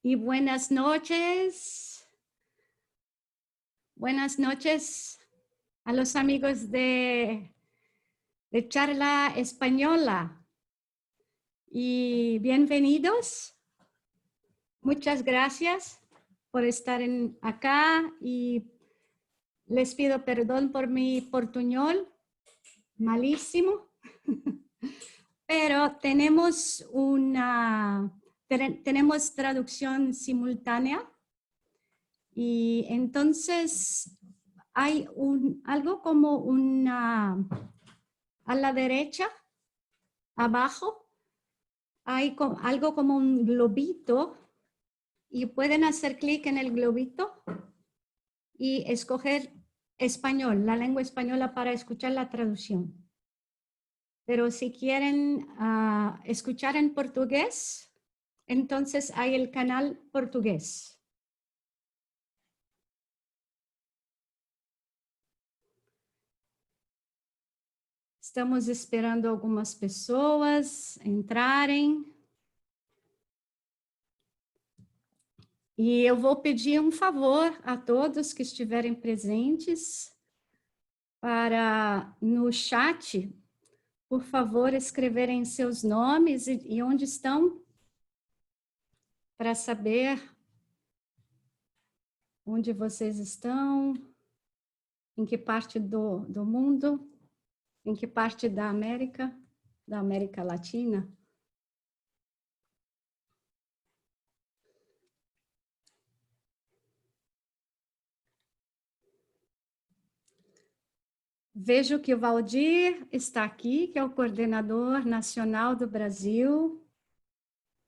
y buenas noches. Buenas noches a los amigos de Charla Española. Y bienvenidos. Muchas gracias por estar acá y les pido perdón por mi portuñol, malísimo. Pero tenemos tenemos traducción simultánea y entonces hay algo como a la derecha, abajo, hay algo como un globito y pueden hacer clic en el globito y escoger español, la lengua española para escuchar la traducción. Pero si quieren escuchar en portugués, entonces hay el canal portugués. Estamos esperando algumas pessoas entrarem. E eu vou pedir um favor a todos que estiverem presentes para, no chat, por favor, escreverem seus nomes e onde estão, para saber onde vocês estão, em que parte do mundo, em que parte da América Latina. Vejo que o Valdir está aqui, que é o coordenador nacional do Brasil.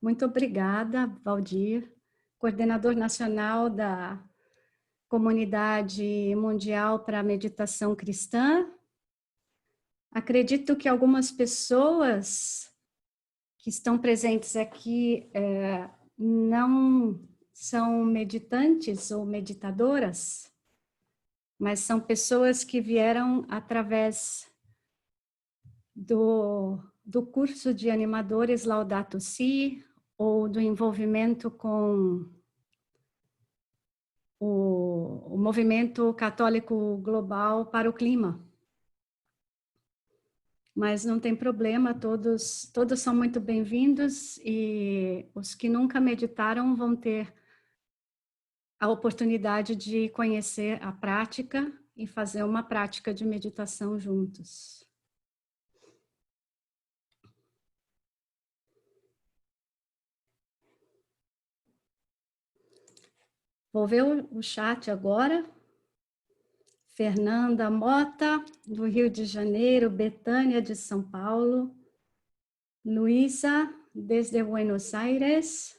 Muito obrigada, Valdir, coordenador nacional da Comunidade Mundial para a Meditação Cristã. Acredito que algumas pessoas que estão presentes aqui não são meditantes ou meditadoras, mas são pessoas que vieram através do curso de animadores Laudato Si, ou do envolvimento com o movimento católico global para o clima. Mas não tem problema, todos são muito bem-vindos e os que nunca meditaram vão ter a oportunidade de conhecer a prática e fazer uma prática de meditação juntos. Vou ver o chat agora. Fernanda Mota, do Rio de Janeiro, Betânia, de São Paulo, Luísa, desde Buenos Aires,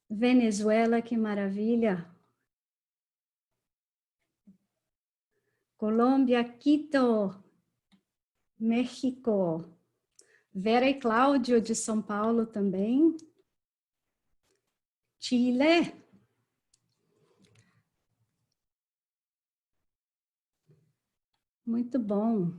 Venezuela, que maravilha, Colômbia, Quito, México, Vera e Cláudio, de São Paulo também, Chile, muito bom.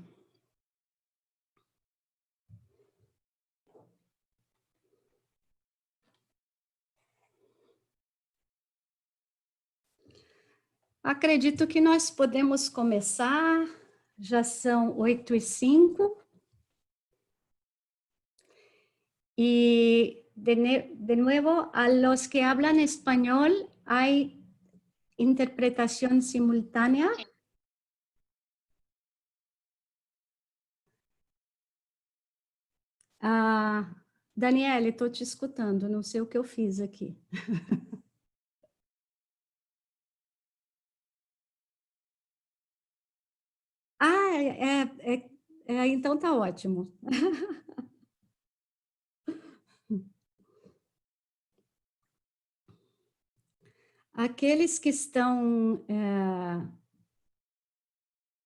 Acredito que nós podemos começar, já são 8:05. Y de nuevo, a los que hablan español, ¿hay interpretación simultánea? Daniela, estou te escutando, não sei o que eu fiz aqui. Então tá ótimo. Aqueles que estão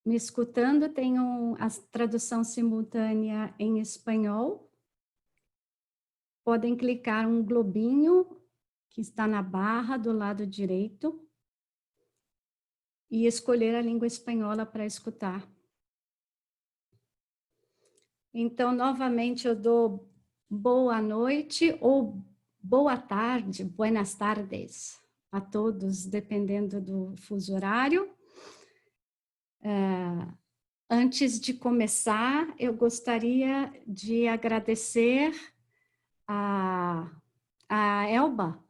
me escutando, tem a tradução simultânea em espanhol. Podem clicar um globinho que está na barra do lado direito e escolher a língua espanhola para escutar. Então, novamente, eu dou boa noite ou boa tarde, buenas tardes a todos, dependendo do fuso horário. Antes de começar, eu gostaria de agradecer a Elba.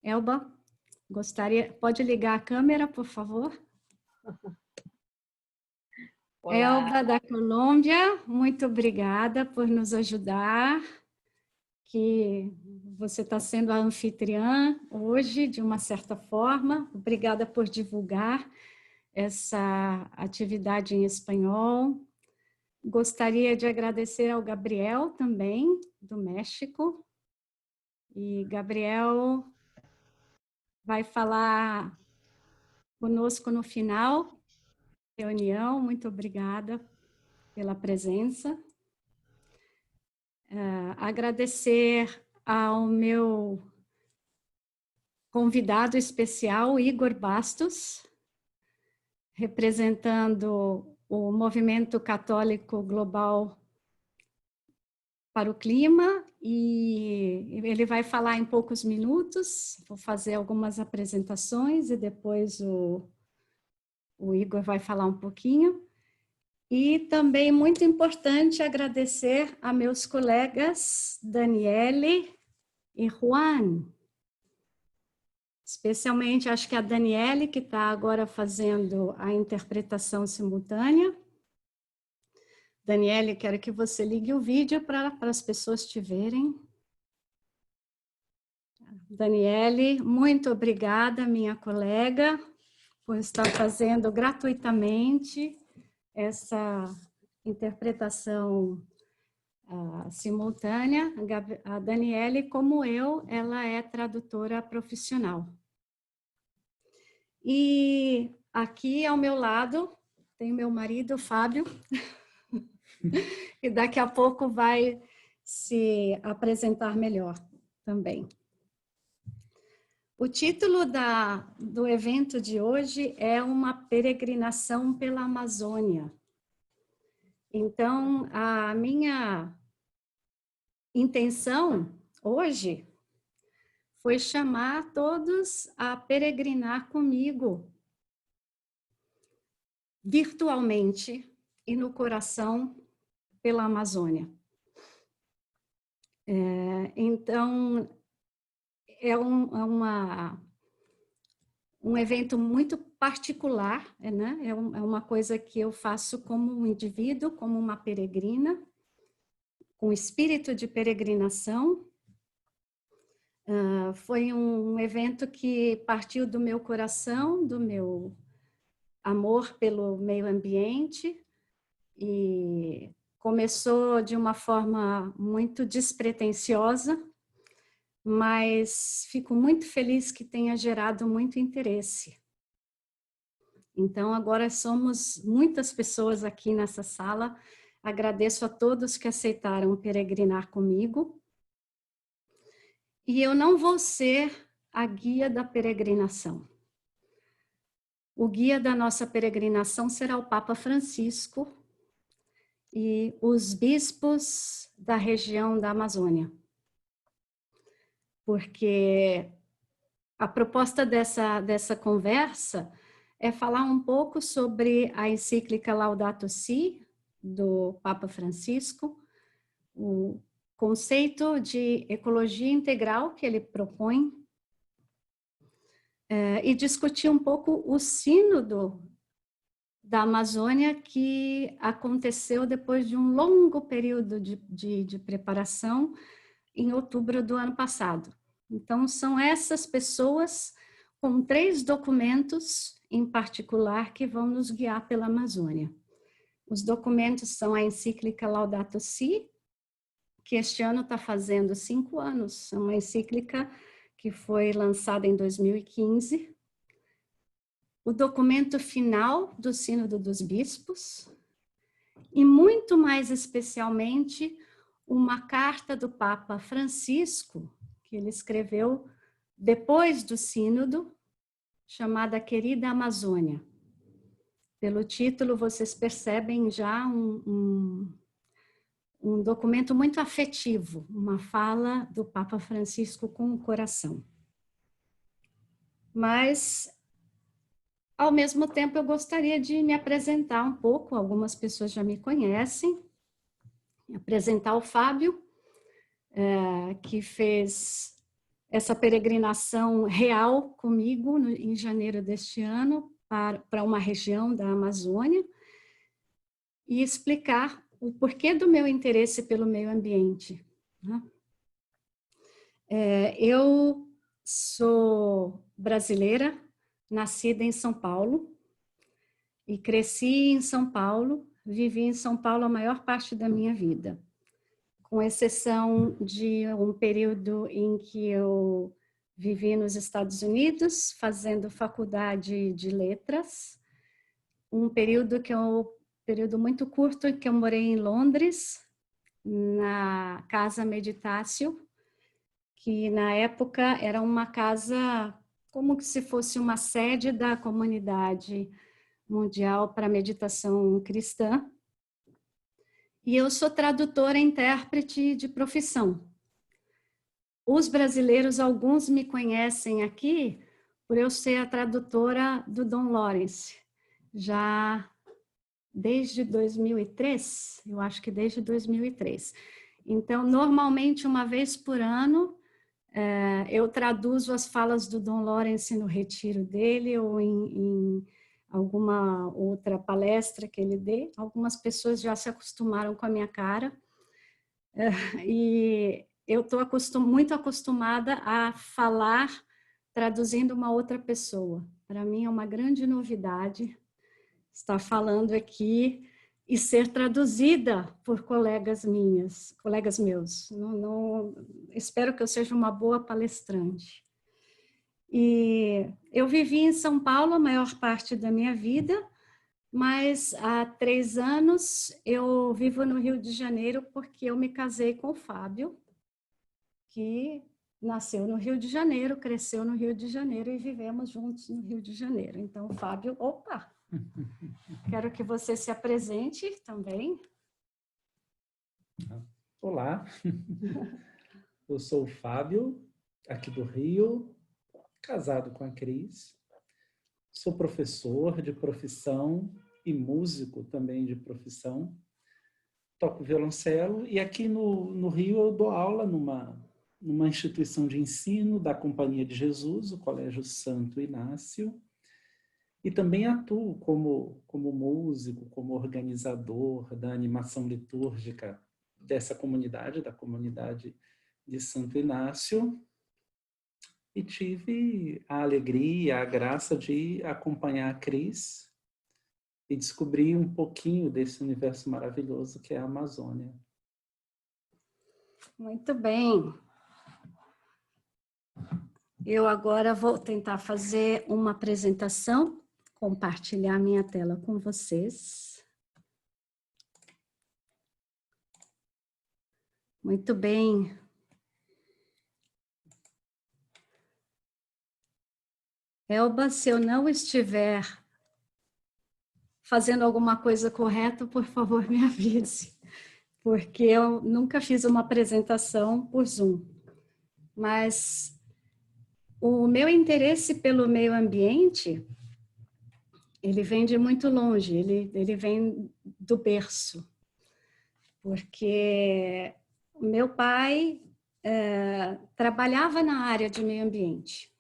Elba, pode ligar a câmera, por favor? Olá. Elba, da Colômbia, muito obrigada por nos ajudar, que você está sendo a anfitriã hoje, de uma certa forma. Obrigada por divulgar essa atividade em espanhol. Gostaria de agradecer ao Gabriel também, do México. E Gabriel vai falar conosco no final da reunião. Muito obrigada pela presença. Agradecer ao meu convidado especial, Igor Bastos, representando o Movimento Católico Global para o Clima, e ele vai falar em poucos minutos. Vou fazer algumas apresentações e depois o Igor vai falar um pouquinho. E também, muito importante, agradecer a meus colegas Daniele e Juan. Especialmente, acho que a Daniele, que está agora fazendo a interpretação simultânea. Daniele, quero que você ligue o vídeo para as pessoas te verem. Daniele, muito obrigada, minha colega, por estar fazendo gratuitamente essa interpretação simultânea. A Daniele, como eu, ela é tradutora profissional. E aqui ao meu lado tem meu marido, Fábio, e daqui a pouco vai se apresentar melhor também. O título do evento de hoje é uma peregrinação pela Amazônia. Então, a minha intenção hoje foi chamar todos a peregrinar comigo, virtualmente e no coração, pela Amazônia. Então, é um evento muito particular, né? É uma coisa que eu faço como um indivíduo, como uma peregrina, com espírito de peregrinação. Foi um evento que partiu do meu coração, do meu amor pelo meio ambiente, e começou de uma forma muito despretensiosa, mas fico muito feliz que tenha gerado muito interesse. Então, agora somos muitas pessoas aqui nessa sala. Agradeço a todos que aceitaram peregrinar comigo. E eu não vou ser a guia da peregrinação. O guia da nossa peregrinação será o Papa Francisco e os bispos da região da Amazônia. Porque a proposta dessa conversa é falar um pouco sobre a encíclica Laudato Si, do Papa Francisco, o conceito de ecologia integral que ele propõe, e discutir um pouco o sínodo da Amazônia, que aconteceu depois de um longo período de preparação, em outubro do ano passado. Então, são essas pessoas com 3 documentos em particular que vão nos guiar pela Amazônia. Os documentos são a encíclica Laudato Si, que este ano está fazendo 5 anos. É uma encíclica que foi lançada em 2015. O documento final do Sínodo dos Bispos e, muito mais especialmente, uma carta do Papa Francisco, que ele escreveu depois do Sínodo, chamada Querida Amazônia. Pelo título, vocês percebem já um um documento muito afetivo, uma fala do Papa Francisco com o coração. Mas, ao mesmo tempo, eu gostaria de me apresentar um pouco, algumas pessoas já me conhecem, apresentar o Fábio, que fez essa peregrinação real comigo em janeiro deste ano para uma região da Amazônia e explicar o porquê do meu interesse pelo meio ambiente, né? Eu sou brasileira, nascida em São Paulo e cresci em São Paulo, vivi em São Paulo a maior parte da minha vida, com exceção de um período em que eu vivi nos Estados Unidos, fazendo faculdade de letras, um período muito curto que eu morei em Londres, na Casa Meditácio, que na época era uma casa como se fosse uma sede da Comunidade Mundial para Meditação Cristã. E eu sou tradutora e intérprete de profissão. Os brasileiros, alguns me conhecem aqui por eu ser a tradutora do Dom Lawrence, já desde 2003, eu acho que desde 2003. Então, normalmente, uma vez por ano, eu traduzo as falas do Dom Lawrence no retiro dele ou em alguma outra palestra que ele dê. Algumas pessoas já se acostumaram com a minha cara. E eu estou muito acostumada a falar traduzindo uma outra pessoa. Para mim é uma grande novidade estar falando aqui e ser traduzida por colegas meus. Espero que eu seja uma boa palestrante. E eu vivi em São Paulo a maior parte da minha vida, mas há 3 anos eu vivo no Rio de Janeiro porque eu me casei com o Fábio, que nasceu no Rio de Janeiro, cresceu no Rio de Janeiro e vivemos juntos no Rio de Janeiro. Então, Fábio, opa! Quero que você se apresente também. Olá, eu sou o Fábio, aqui do Rio, casado com a Cris. Sou professor de profissão e músico também de profissão. Toco violoncelo e aqui no Rio eu dou aula numa instituição de ensino da Companhia de Jesus, o Colégio Santo Inácio. E também atuo como músico, como organizador da animação litúrgica dessa comunidade, da comunidade de Santo Inácio. E tive a alegria, a graça de acompanhar a Cris e descobrir um pouquinho desse universo maravilhoso que é a Amazônia. Muito bem. Eu agora vou tentar fazer uma apresentação, compartilhar minha tela com vocês. Muito bem. Elba, se eu não estiver fazendo alguma coisa correta, por favor, me avise, porque eu nunca fiz uma apresentação por Zoom. Mas o meu interesse pelo meio ambiente, ele vem de muito longe, ele vem do berço, porque o meu pai trabalhava na área de meio ambiente,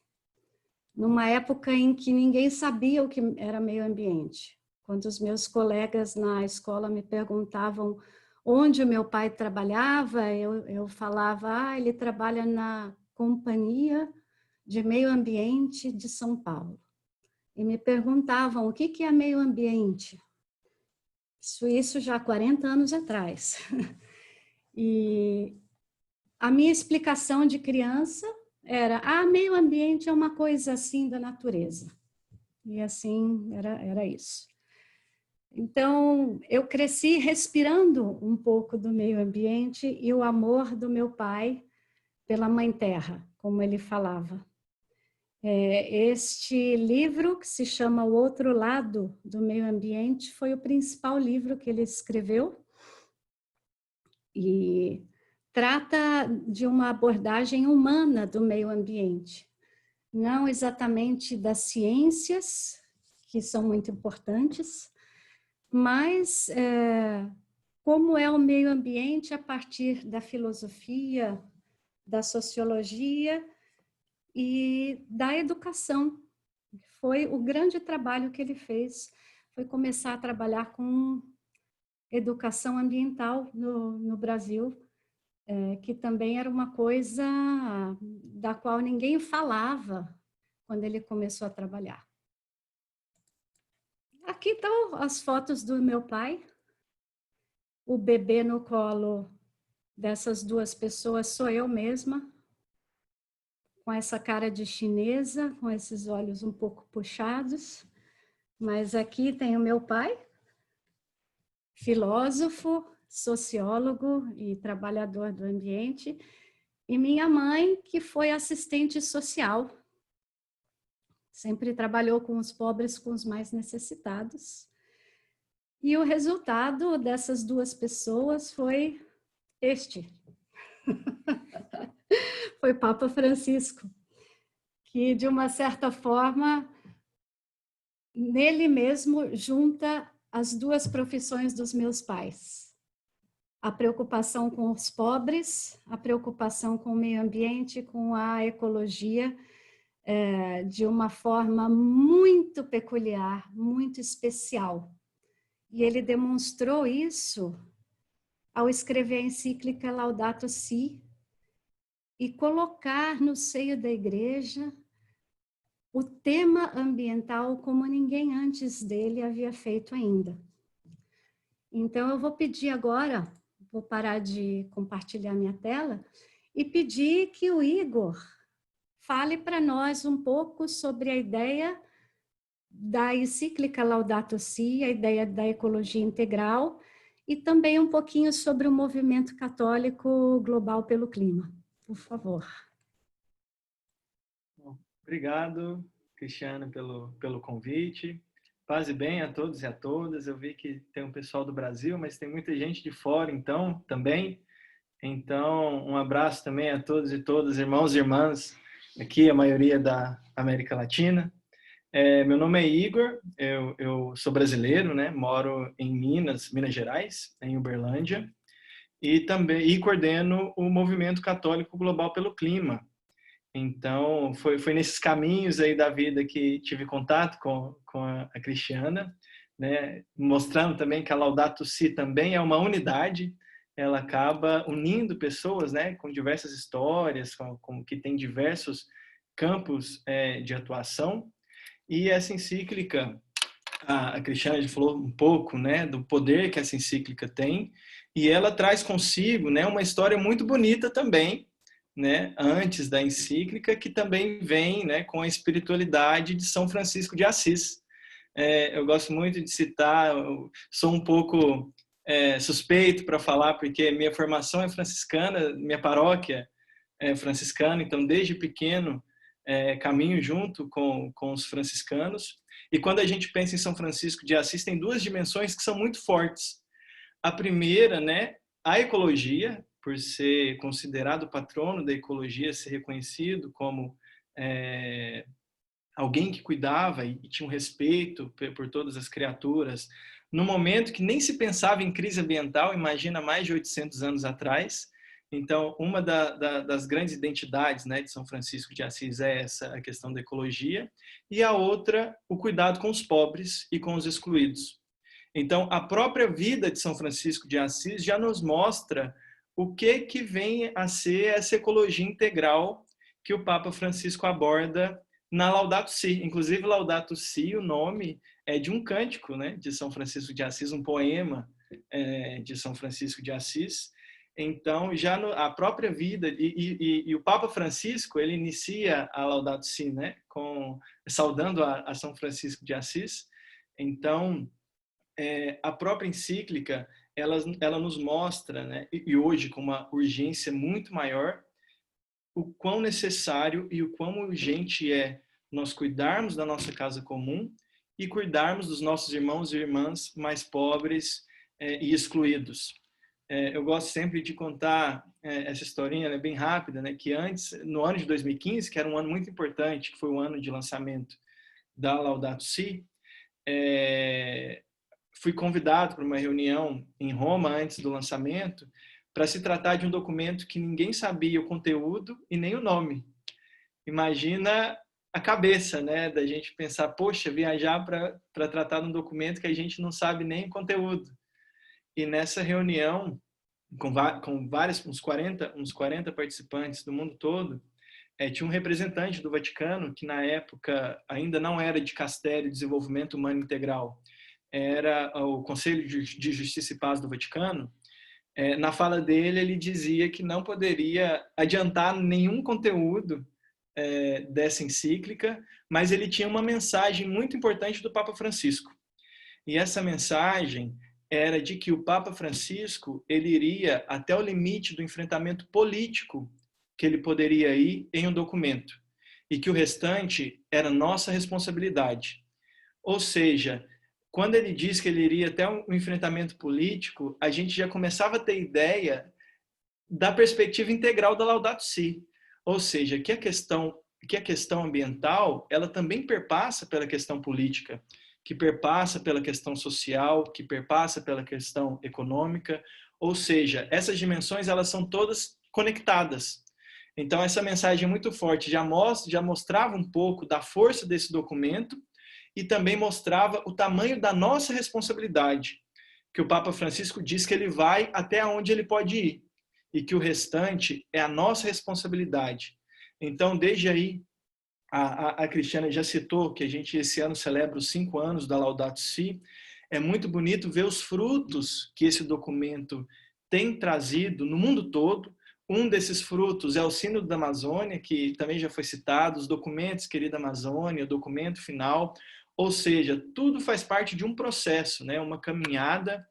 numa época em que ninguém sabia o que era meio ambiente. Quando os meus colegas na escola me perguntavam onde o meu pai trabalhava, eu falava, ele trabalha na Companhia de Meio Ambiente de São Paulo. E me perguntavam, o que é meio ambiente? Isso já há 40 anos atrás. E a minha explicação de criança era, meio ambiente é uma coisa assim da natureza. E assim, era isso. Então, eu cresci respirando um pouco do meio ambiente e o amor do meu pai pela Mãe Terra, como ele falava. Este livro, que se chama O Outro Lado do Meio Ambiente, foi o principal livro que ele escreveu. e trata de uma abordagem humana do meio ambiente, não exatamente das ciências, que são muito importantes, mas como é o meio ambiente a partir da filosofia, da sociologia e da educação. Foi o grande trabalho que ele fez, foi começar a trabalhar com educação ambiental no Brasil, que também era uma coisa da qual ninguém falava quando ele começou a trabalhar. Aqui estão as fotos do meu pai, o bebê no colo dessas duas pessoas sou eu mesma, com essa cara de chinesa, com esses olhos um pouco puxados, mas aqui tem o meu pai, filósofo, sociólogo e trabalhador do ambiente, e minha mãe, que foi assistente social, sempre trabalhou com os pobres, com os mais necessitados. E o resultado dessas duas pessoas foi este. Foi Papa Francisco, que de uma certa forma, nele mesmo, junta as duas profissões dos meus pais. A preocupação com os pobres, a preocupação com o meio ambiente, com a ecologia, de uma forma muito peculiar, muito especial. E ele demonstrou isso ao escrever a encíclica Laudato Si e colocar no seio da igreja o tema ambiental como ninguém antes dele havia feito ainda. Então, eu vou pedir agora, vou parar de compartilhar minha tela, e pedir que o Igor fale para nós um pouco sobre a ideia da encíclica Laudato Si, a ideia da ecologia integral, e também um pouquinho sobre o movimento católico global pelo clima. Por favor. Obrigado, Cristiana, pelo convite. Paz e bem a todos e a todas. Eu vi que tem um pessoal do Brasil, mas tem muita gente de fora, então, também. Então, um abraço também a todos e todas, irmãos e irmãs, aqui, a maioria da América Latina. Meu nome é Igor, eu sou brasileiro, né? Moro em Minas Gerais, em Uberlândia, e coordeno o Movimento Católico Global pelo Clima. Então, foi nesses caminhos aí da vida que tive contato com a Cristiana, né? Mostrando também que a Laudato Si também é uma unidade, ela acaba unindo pessoas, né? Com diversas histórias, que tem diversos campos de atuação. E essa encíclica, a Cristiana já falou um pouco, né, do poder que essa encíclica tem, e ela traz consigo, né, uma história muito bonita também, né, antes da encíclica, que também vem, né, com a espiritualidade de São Francisco de Assis. Eu gosto muito de citar, eu sou um pouco suspeito para falar, porque minha formação é franciscana, minha paróquia é franciscana, então desde pequeno caminho junto com os franciscanos. E quando a gente pensa em São Francisco de Assis, tem duas dimensões que são muito fortes. A primeira, né, a ecologia, por ser considerado patrono da ecologia, ser reconhecido como alguém que cuidava e tinha um respeito por todas as criaturas, no momento que nem se pensava em crise ambiental, imagina mais de 800 anos atrás. Então, uma das grandes identidades, né, de São Francisco de Assis é essa, a questão da ecologia, e a outra, o cuidado com os pobres e com os excluídos. Então, a própria vida de São Francisco de Assis já nos mostra o que vem a ser essa ecologia integral que o Papa Francisco aborda na Laudato Si. Inclusive, Laudato Si, o nome é de um cântico, né, de São Francisco de Assis, um poema de São Francisco de Assis. Então, já a própria vida, e o Papa Francisco, ele inicia a Laudato Si, né, saudando a São Francisco de Assis. Então, a própria encíclica, ela nos mostra, né, e hoje com uma urgência muito maior, o quão necessário e o quão urgente é nós cuidarmos da nossa casa comum e cuidarmos dos nossos irmãos e irmãs mais pobres e excluídos. eu gosto sempre de contar essa historinha, ela é bem rápida, né? Que antes, no ano de 2015, que era um ano muito importante, que foi o ano de lançamento da Laudato Si, fui convidado para uma reunião em Roma antes do lançamento para se tratar de um documento que ninguém sabia o conteúdo e nem o nome. Imagina a cabeça, né, da gente pensar, poxa, viajar para tratar de um documento que a gente não sabe nem o conteúdo. E nessa reunião, com vários, uns 40 participantes do mundo todo, tinha um representante do Vaticano, que na época ainda não era Dicastério de Desenvolvimento Humano Integral, era o Conselho de Justiça e Paz do Vaticano. Na fala dele, ele dizia que não poderia adiantar nenhum conteúdo dessa encíclica, mas ele tinha uma mensagem muito importante do Papa Francisco. E essa mensagem era de que o Papa Francisco ele iria até o limite do enfrentamento político que ele poderia ir em um documento, e que o restante era nossa responsabilidade. Ou seja, quando ele diz que ele iria até um enfrentamento político, a gente já começava a ter ideia da perspectiva integral da Laudato Si. Ou seja, que a questão ambiental, ela também perpassa pela questão política, que perpassa pela questão social, que perpassa pela questão econômica. Ou seja, essas dimensões, elas são todas conectadas. Então, essa mensagem é muito forte, já mostrava um pouco da força desse documento e também mostrava o tamanho da nossa responsabilidade, que o Papa Francisco diz que ele vai até onde ele pode ir e que o restante é a nossa responsabilidade. Então, desde aí, a Cristiana já citou que a gente esse ano celebra os 5 anos da Laudato Si. É muito bonito ver os frutos que esse documento tem trazido no mundo todo. Um desses frutos é o Sínodo da Amazônia, que também já foi citado, os documentos Querida Amazônia, o documento final, ou seja, tudo faz parte de um processo, né? Uma caminhada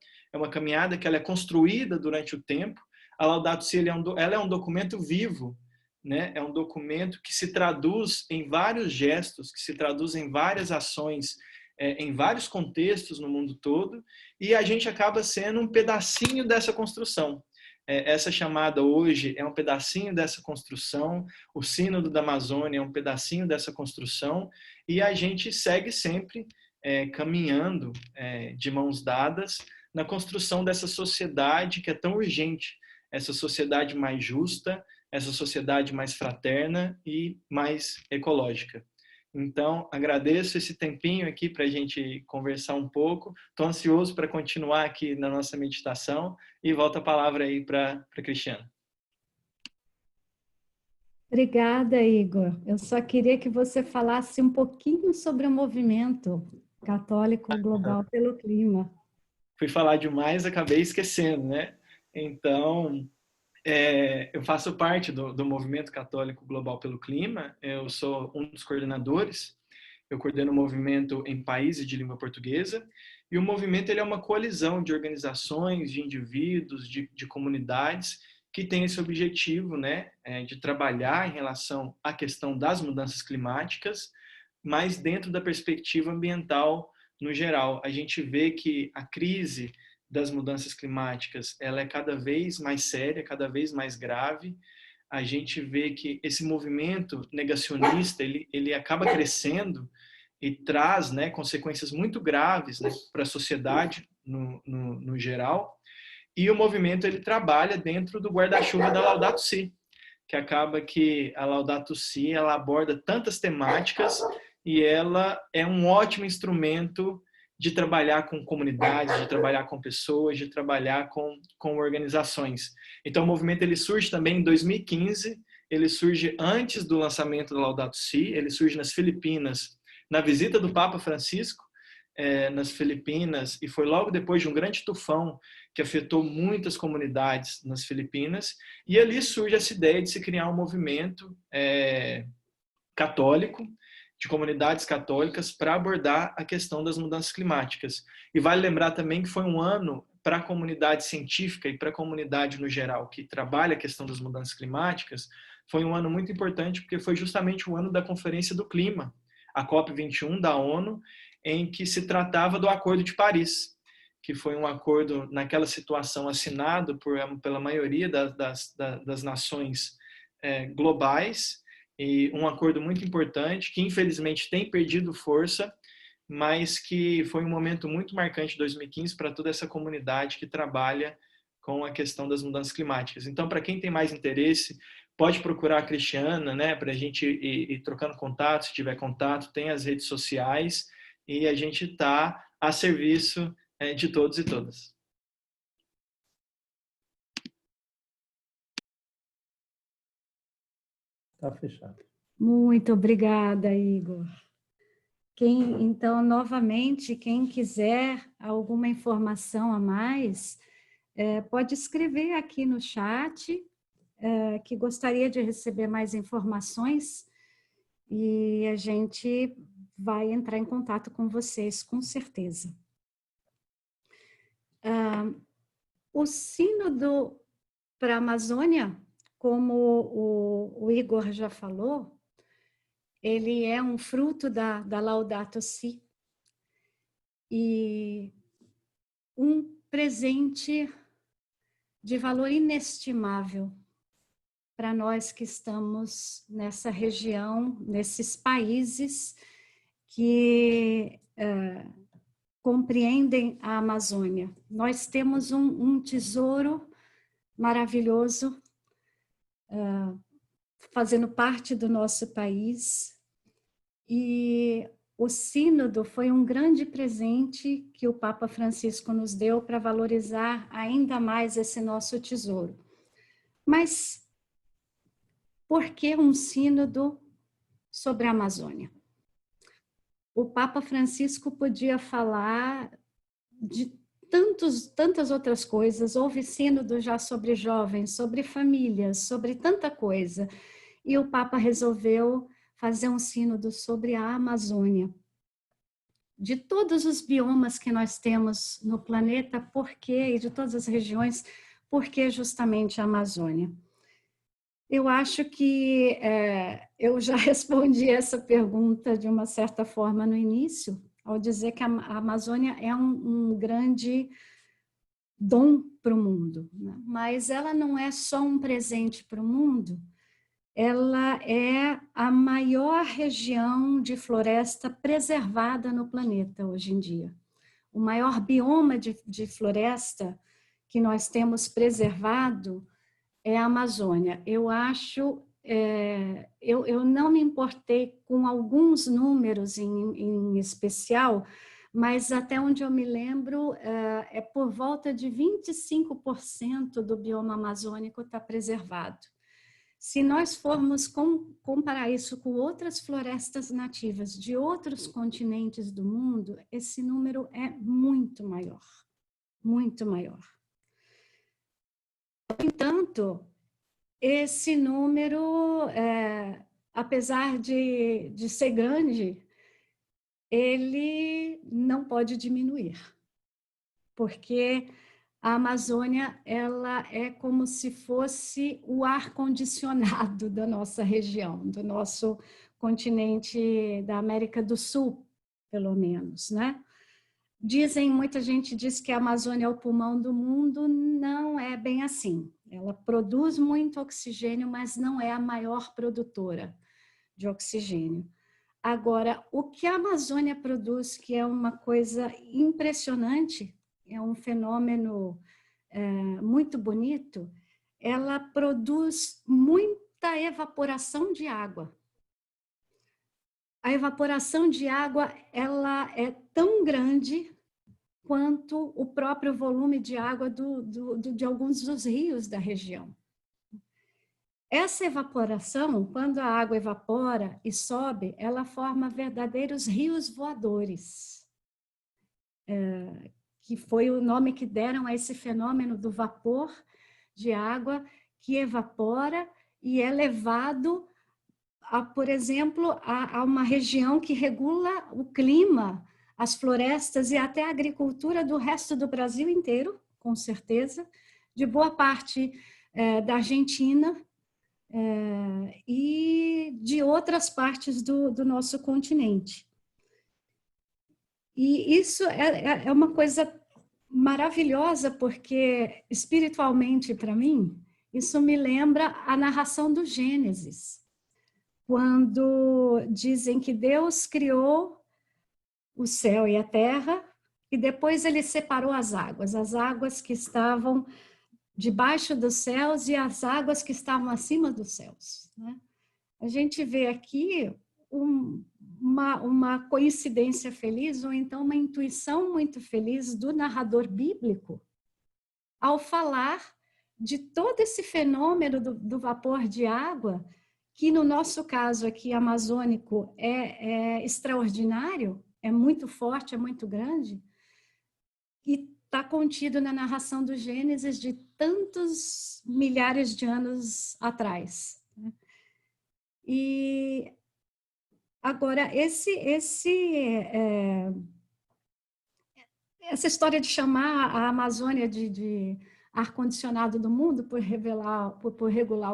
que ela é construída durante o tempo. A Laudato Si ela é um documento vivo, né? É um documento que se traduz em vários gestos, que se traduz em várias ações, em vários contextos no mundo todo, e a gente acaba sendo um pedacinho dessa construção. Essa chamada hoje é um pedacinho dessa construção, o Sínodo da Amazônia é um pedacinho dessa construção, e a gente segue sempre caminhando de mãos dadas na construção dessa sociedade que é tão urgente, essa sociedade mais justa, essa sociedade mais fraterna e mais ecológica. Então, agradeço esse tempinho aqui para a gente conversar um pouco. Estou ansioso para continuar aqui na nossa meditação e volto a palavra aí para a Cristiana. Obrigada, Igor. Eu só queria que você falasse um pouquinho sobre o movimento católico global pelo clima. Fui falar demais, acabei esquecendo, né? Então, eu faço parte do Movimento Católico Global pelo Clima, eu sou um dos coordenadores, eu coordeno o movimento em países de língua portuguesa, e o movimento ele é uma coalizão de organizações, de indivíduos, de comunidades, que tem esse objetivo, né, de trabalhar em relação à questão das mudanças climáticas, mas dentro da perspectiva ambiental no geral. A gente vê que a crise das mudanças climáticas, ela é cada vez mais séria, cada vez mais grave. A gente vê que esse movimento negacionista, ele acaba crescendo e traz, né, consequências muito graves, né, para a sociedade no geral. E o movimento ele trabalha dentro do guarda-chuva da Laudato Si, que acaba que a Laudato Si ela aborda tantas temáticas e ela é um ótimo instrumento de trabalhar com comunidades, de trabalhar com pessoas, de trabalhar com organizações. Então, o movimento ele surge também em 2015, ele surge antes do lançamento da Laudato Si, ele surge nas Filipinas, na visita do Papa Francisco nas Filipinas, e foi logo depois de um grande tufão que afetou muitas comunidades nas Filipinas, e ali surge essa ideia de se criar um movimento católico, de comunidades católicas para abordar a questão das mudanças climáticas. E vale lembrar também que foi um ano para a comunidade científica e para a comunidade no geral que trabalha a questão das mudanças climáticas, foi um ano muito importante porque foi justamente o ano da Conferência do Clima, a COP21 da ONU, em que se tratava do Acordo de Paris, que foi um acordo naquela situação assinado pela maioria das nações globais, e um acordo muito importante, que infelizmente tem perdido força, mas que foi um momento muito marcante de 2015 para toda essa comunidade que trabalha com a questão das mudanças climáticas. Então, para quem tem mais interesse, pode procurar a Cristiana, né, para a gente ir trocando contato, se tiver contato, tem as redes sociais, e a gente está a serviço de todos e todas. Está fechado. Muito obrigada, Igor. Então, novamente, quem quiser alguma informação a mais, pode escrever aqui no chat, que gostaria de receber mais informações, e a gente vai entrar em contato com vocês, com certeza. O Sínodo para a Amazônia, como o Igor já falou, ele é um fruto da Laudato Si, e um presente de valor inestimável para nós que estamos nessa região, nesses países que compreendem a Amazônia. Nós temos um tesouro maravilhoso fazendo parte do nosso país, e o Sínodo foi um grande presente que o Papa Francisco nos deu para valorizar ainda mais esse nosso tesouro. Mas por que um sínodo sobre a Amazônia? O Papa Francisco podia falar de tantas outras coisas, houve sínodo já sobre jovens, sobre famílias, sobre tanta coisa, e o Papa resolveu fazer um sínodo sobre a Amazônia. De todos os biomas que nós temos no planeta, por quê? E de todas as regiões, por que justamente a Amazônia? Eu acho que eu já respondi essa pergunta de uma certa forma no início, ao dizer que a Amazônia é um grande dom para o mundo, né? Mas ela não é só um presente para o mundo, ela é a maior região de floresta preservada no planeta hoje em dia. O maior bioma de floresta que nós temos preservado é a Amazônia. Eu acho, eu não me importei com alguns números em especial, mas até onde eu me lembro, é por volta de 25% do bioma amazônico está preservado. Se nós formos comparar isso com outras florestas nativas de outros continentes do mundo, esse número é muito maior, muito maior. No entanto, esse número, apesar de ser grande, ele não pode diminuir, porque a Amazônia ela é como se fosse o ar-condicionado da nossa região, do nosso continente da América do Sul, pelo menos, né? Muita gente diz que a Amazônia é o pulmão do mundo, não é bem assim. Ela produz muito oxigênio, mas não é a maior produtora de oxigênio. Agora, o que a Amazônia produz, que é uma coisa impressionante, é um fenômeno muito bonito, ela produz muita evaporação de água. A evaporação de água ela é tão grande quanto o próprio volume de água de alguns dos rios da região. Essa evaporação, quando a água evapora e sobe, ela forma verdadeiros rios voadores, que foi o nome que deram a esse fenômeno do vapor de água que evapora e é levado, por exemplo, a uma região que regula o clima, as florestas e até a agricultura do resto do Brasil inteiro, com certeza, de boa parte da Argentina e de outras partes do nosso continente. E isso é uma coisa maravilhosa porque, espiritualmente, para mim, isso me lembra a narração do Gênesis, quando dizem que Deus criou o céu e a terra e depois ele separou as águas que estavam debaixo dos céus e as águas que estavam acima dos céus, né? A gente vê aqui uma coincidência feliz, ou então uma intuição muito feliz do narrador bíblico, ao falar de todo esse fenômeno do vapor de água, que no nosso caso aqui amazônico é extraordinário, é muito forte, é muito grande, e está contido na narração do Gênesis de tantos milhares de anos atrás. E agora, essa história de chamar a Amazônia de ar-condicionado do mundo por regular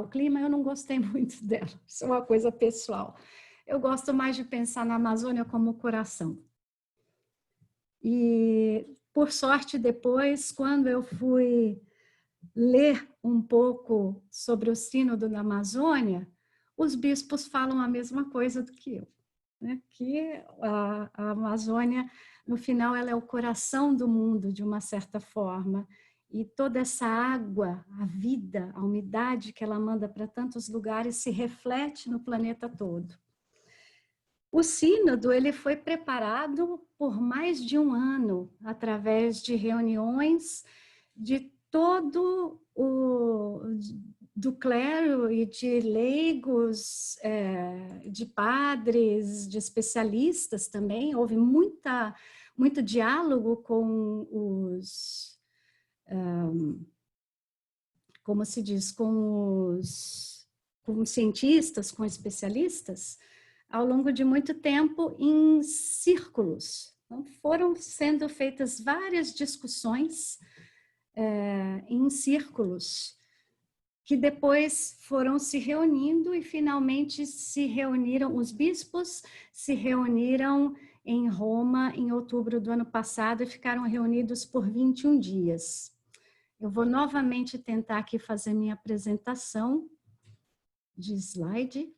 o clima, eu não gostei muito dela. Isso é uma coisa pessoal. Eu gosto mais de pensar na Amazônia como coração. E, por sorte, depois, quando eu fui ler um pouco sobre o Sínodo da Amazônia, os bispos falam a mesma coisa do que eu, né? Que a Amazônia, no final, ela é o coração do mundo, de uma certa forma, e toda essa água, a vida, a umidade que ela manda para tantos lugares se reflete no planeta todo. O sínodo ele foi preparado por mais de um ano, através de reuniões de todo do clero e de leigos, de padres, de especialistas também. Houve muito diálogo com os, como se diz, com cientistas, com especialistas, ao longo de muito tempo em círculos. Então, foram sendo feitas várias discussões em círculos, que depois foram se reunindo e finalmente se reuniram, os bispos se reuniram em Roma em outubro do ano passado e ficaram reunidos por 21 dias. Eu vou novamente tentar aqui fazer minha apresentação de slide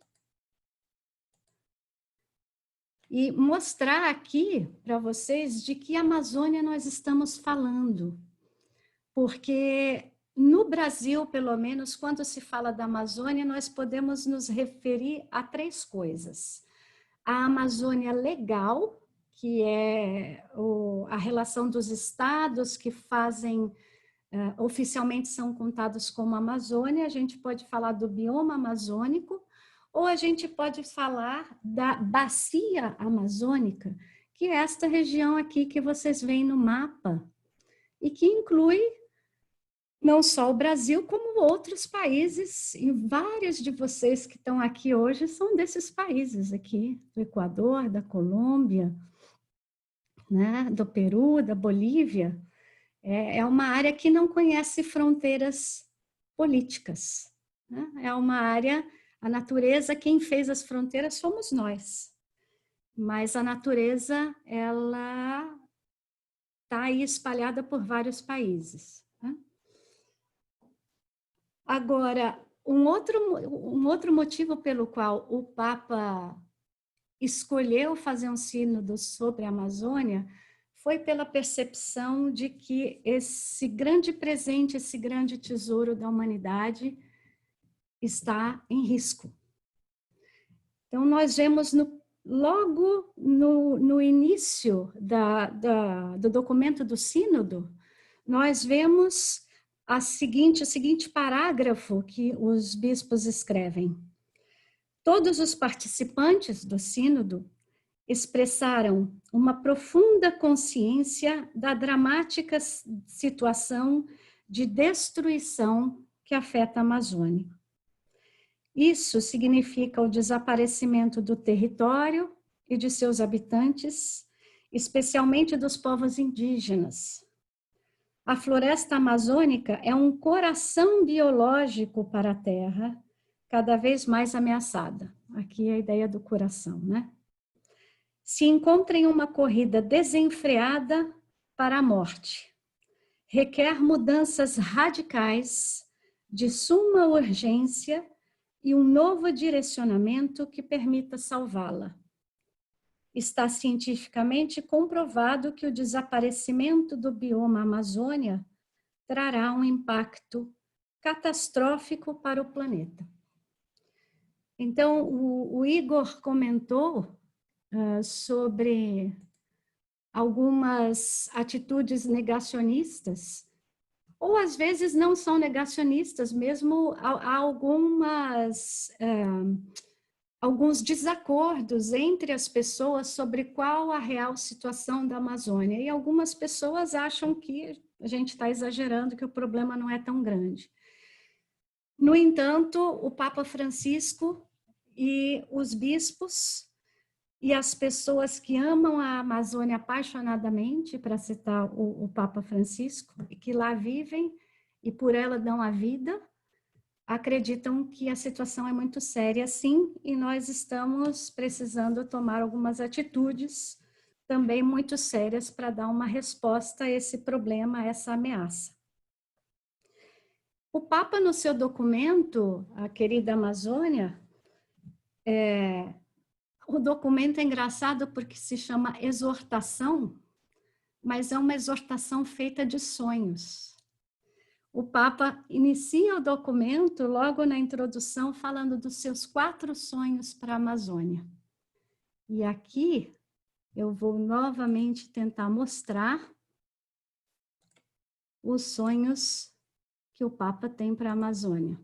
e mostrar aqui para vocês de que Amazônia nós estamos falando. Porque no Brasil, pelo menos, quando se fala da Amazônia, nós podemos nos referir a três coisas. A Amazônia legal, que é a relação dos estados que fazem, oficialmente são contados como Amazônia, a gente pode falar do bioma amazônico, ou a gente pode falar da bacia amazônica, que é esta região aqui que vocês veem no mapa, e que inclui não só o Brasil, como outros países, e vários de vocês que estão aqui hoje são desses países aqui, do Equador, da Colômbia, né, do Peru, da Bolívia. É uma área que não conhece fronteiras políticas, né? É uma área, a natureza, quem fez as fronteiras somos nós, mas a natureza, ela está aí espalhada por vários países. Agora, um outro motivo pelo qual o Papa escolheu fazer um sínodo sobre a Amazônia foi pela percepção de que esse grande presente, esse grande tesouro da humanidade está em risco. Então, nós vemos logo no início do documento do sínodo, nós vemos o seguinte parágrafo que os bispos escrevem. Todos os participantes do sínodo expressaram uma profunda consciência da dramática situação de destruição que afeta a Amazônia. Isso significa o desaparecimento do território e de seus habitantes, especialmente dos povos indígenas. A floresta amazônica é um coração biológico para a Terra, cada vez mais ameaçada. Aqui é a ideia do coração, né? Se encontra em uma corrida desenfreada para a morte. requer mudanças radicais de suma urgência e um novo direcionamento que permita salvá-la. Está cientificamente comprovado que o desaparecimento do bioma Amazônia trará um impacto catastrófico para o planeta. Então, o Igor comentou sobre algumas atitudes negacionistas, ou às vezes não são negacionistas, mesmo há alguns desacordos entre as pessoas sobre qual a real situação da Amazônia. E algumas pessoas acham que a gente está exagerando, que o problema não é tão grande. No entanto, o Papa Francisco e os bispos e as pessoas que amam a Amazônia apaixonadamente, para citar o Papa Francisco, e que lá vivem e por ela dão a vida, acreditam que a situação é muito séria, sim, e nós estamos precisando tomar algumas atitudes também muito sérias para dar uma resposta a esse problema, a essa ameaça. O Papa, no seu documento, A Querida Amazônia, o documento é engraçado porque se chama exortação, mas é uma exortação feita de sonhos. O Papa inicia o documento logo na introdução falando dos seus 4 sonhos para a Amazônia. E aqui eu vou novamente tentar mostrar os sonhos que o Papa tem para a Amazônia.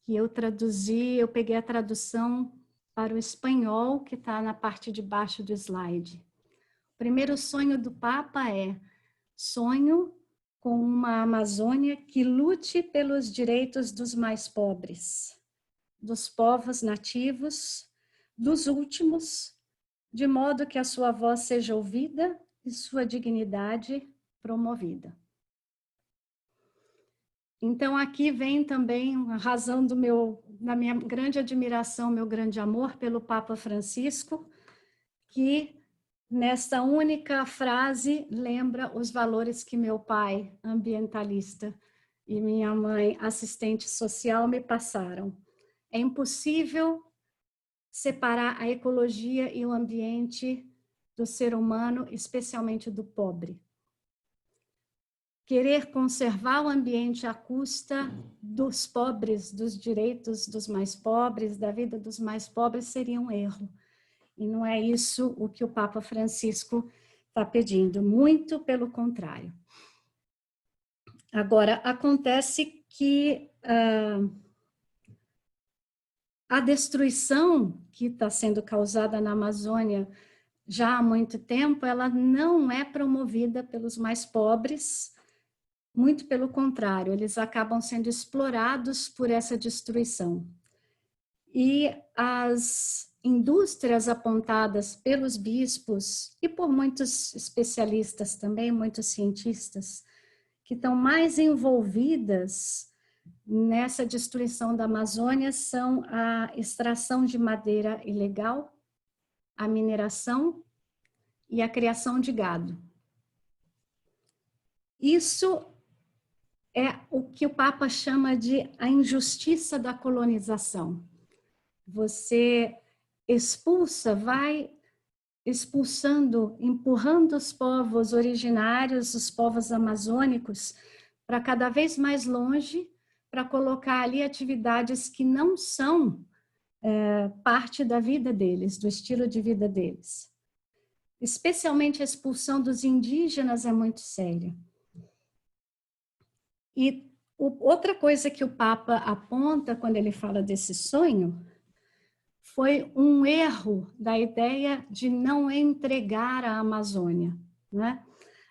Que eu traduzi, eu peguei a tradução para o espanhol, que está na parte de baixo do slide. O primeiro sonho do Papa é: sonho com uma Amazônia que lute pelos direitos dos mais pobres, dos povos nativos, dos últimos, de modo que a sua voz seja ouvida e sua dignidade promovida. Então, aqui vem também a razão da minha grande admiração, meu grande amor pelo Papa Francisco, que nesta única frase lembra os valores que meu pai, ambientalista, e minha mãe, assistente social, me passaram. É impossível separar a ecologia e o ambiente do ser humano, especialmente do pobre. Querer conservar o ambiente à custa dos pobres, dos direitos dos mais pobres, da vida dos mais pobres, seria um erro. E não é isso o que o Papa Francisco está pedindo, muito pelo contrário. Agora, acontece que a destruição que está sendo causada na Amazônia já há muito tempo, ela não é promovida pelos mais pobres, muito pelo contrário, eles acabam sendo explorados por essa destruição. E as indústrias apontadas pelos bispos e por muitos especialistas também, muitos cientistas, que estão mais envolvidas nessa destruição da Amazônia são a extração de madeira ilegal, a mineração e a criação de gado. Isso é o que o Papa chama de a injustiça da colonização. Você expulsa, vai expulsando, empurrando os povos originários, os povos amazônicos, para cada vez mais longe, para colocar ali atividades que não são parte da vida deles, do estilo de vida deles. Especialmente a expulsão dos indígenas é muito séria. E outra coisa que o Papa aponta quando ele fala desse sonho foi um erro da ideia de não entregar a Amazônia, né?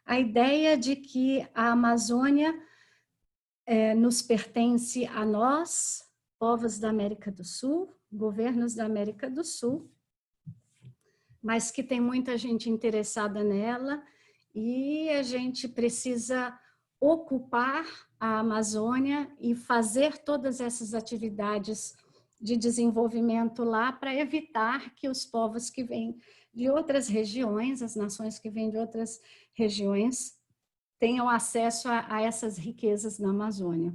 A ideia de que a Amazônia nos pertence a nós, povos da América do Sul, governos da América do Sul, mas que tem muita gente interessada nela e a gente precisa ocupar a Amazônia e fazer todas essas atividades de desenvolvimento lá para evitar que os povos que vêm de outras regiões, as nações que vêm de outras regiões tenham acesso a essas riquezas na Amazônia.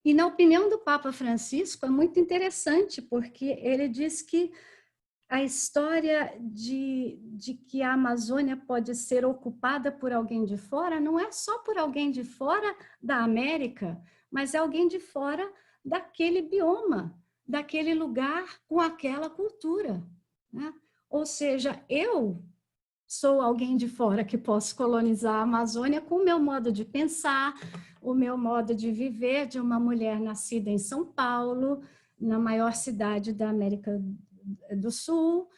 E na opinião do Papa Francisco é muito interessante, porque ele diz que a história de que a Amazônia pode ser ocupada por alguém de fora não é só por alguém de fora da América, mas é alguém de fora daquele bioma, daquele lugar com aquela cultura, né? Ou seja, eu sou alguém de fora que posso colonizar a Amazônia com o meu modo de pensar, o meu modo de viver, de uma mulher nascida em São Paulo, na maior cidade da América do Sul,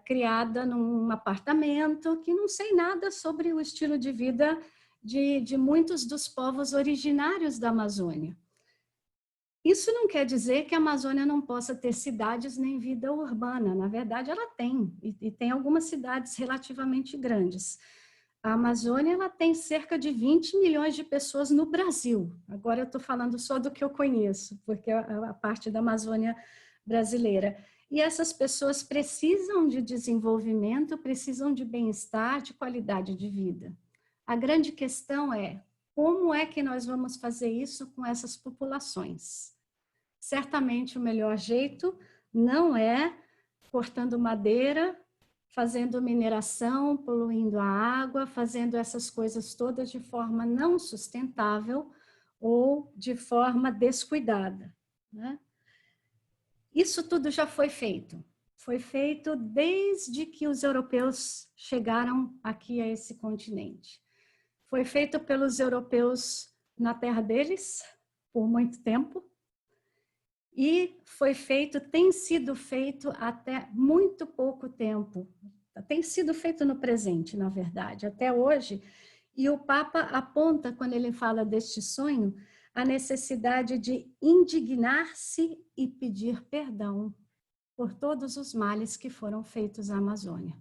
criada num apartamento, que não sei nada sobre o estilo de vida de muitos dos povos originários da Amazônia. Isso não quer dizer que a Amazônia não possa ter cidades nem vida urbana. Na verdade, ela tem, e tem algumas cidades relativamente grandes. A Amazônia ela tem cerca de 20 milhões de pessoas no Brasil. Agora eu estou falando só do que eu conheço, porque é a parte da Amazônia brasileira. E essas pessoas precisam de desenvolvimento, precisam de bem-estar, de qualidade de vida. A grande questão é, como é que nós vamos fazer isso com essas populações? Certamente o melhor jeito não é cortando madeira, fazendo mineração, poluindo a água, fazendo essas coisas todas de forma não sustentável ou de forma descuidada, né? Isso tudo já foi feito. Foi feito desde que os europeus chegaram aqui a esse continente. Foi feito pelos europeus na terra deles, por muito tempo, e foi feito, tem sido feito até muito pouco tempo. Tem sido feito no presente, na verdade, até hoje. E o Papa aponta, quando ele fala deste sonho, a necessidade de indignar-se e pedir perdão por todos os males que foram feitos à Amazônia.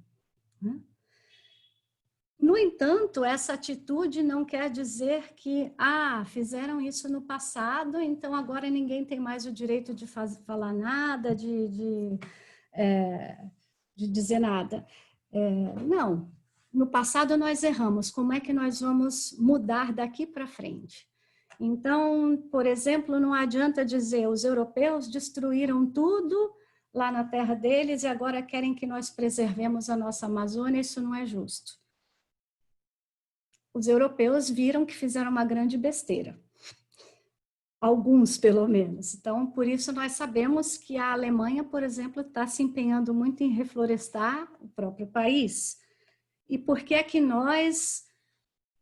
No entanto, essa atitude não quer dizer que, fizeram isso no passado, então agora ninguém tem mais o direito de falar nada, de dizer nada. Não, no passado nós erramos, como é que nós vamos mudar daqui para frente? Então, por exemplo, não adianta dizer os europeus destruíram tudo lá na terra deles e agora querem que nós preservemos a nossa Amazônia, isso não é justo. Os europeus viram que fizeram uma grande besteira. Alguns, pelo menos. Então, por isso nós sabemos que a Alemanha, por exemplo, está se empenhando muito em reflorestar o próprio país. E por que é que nós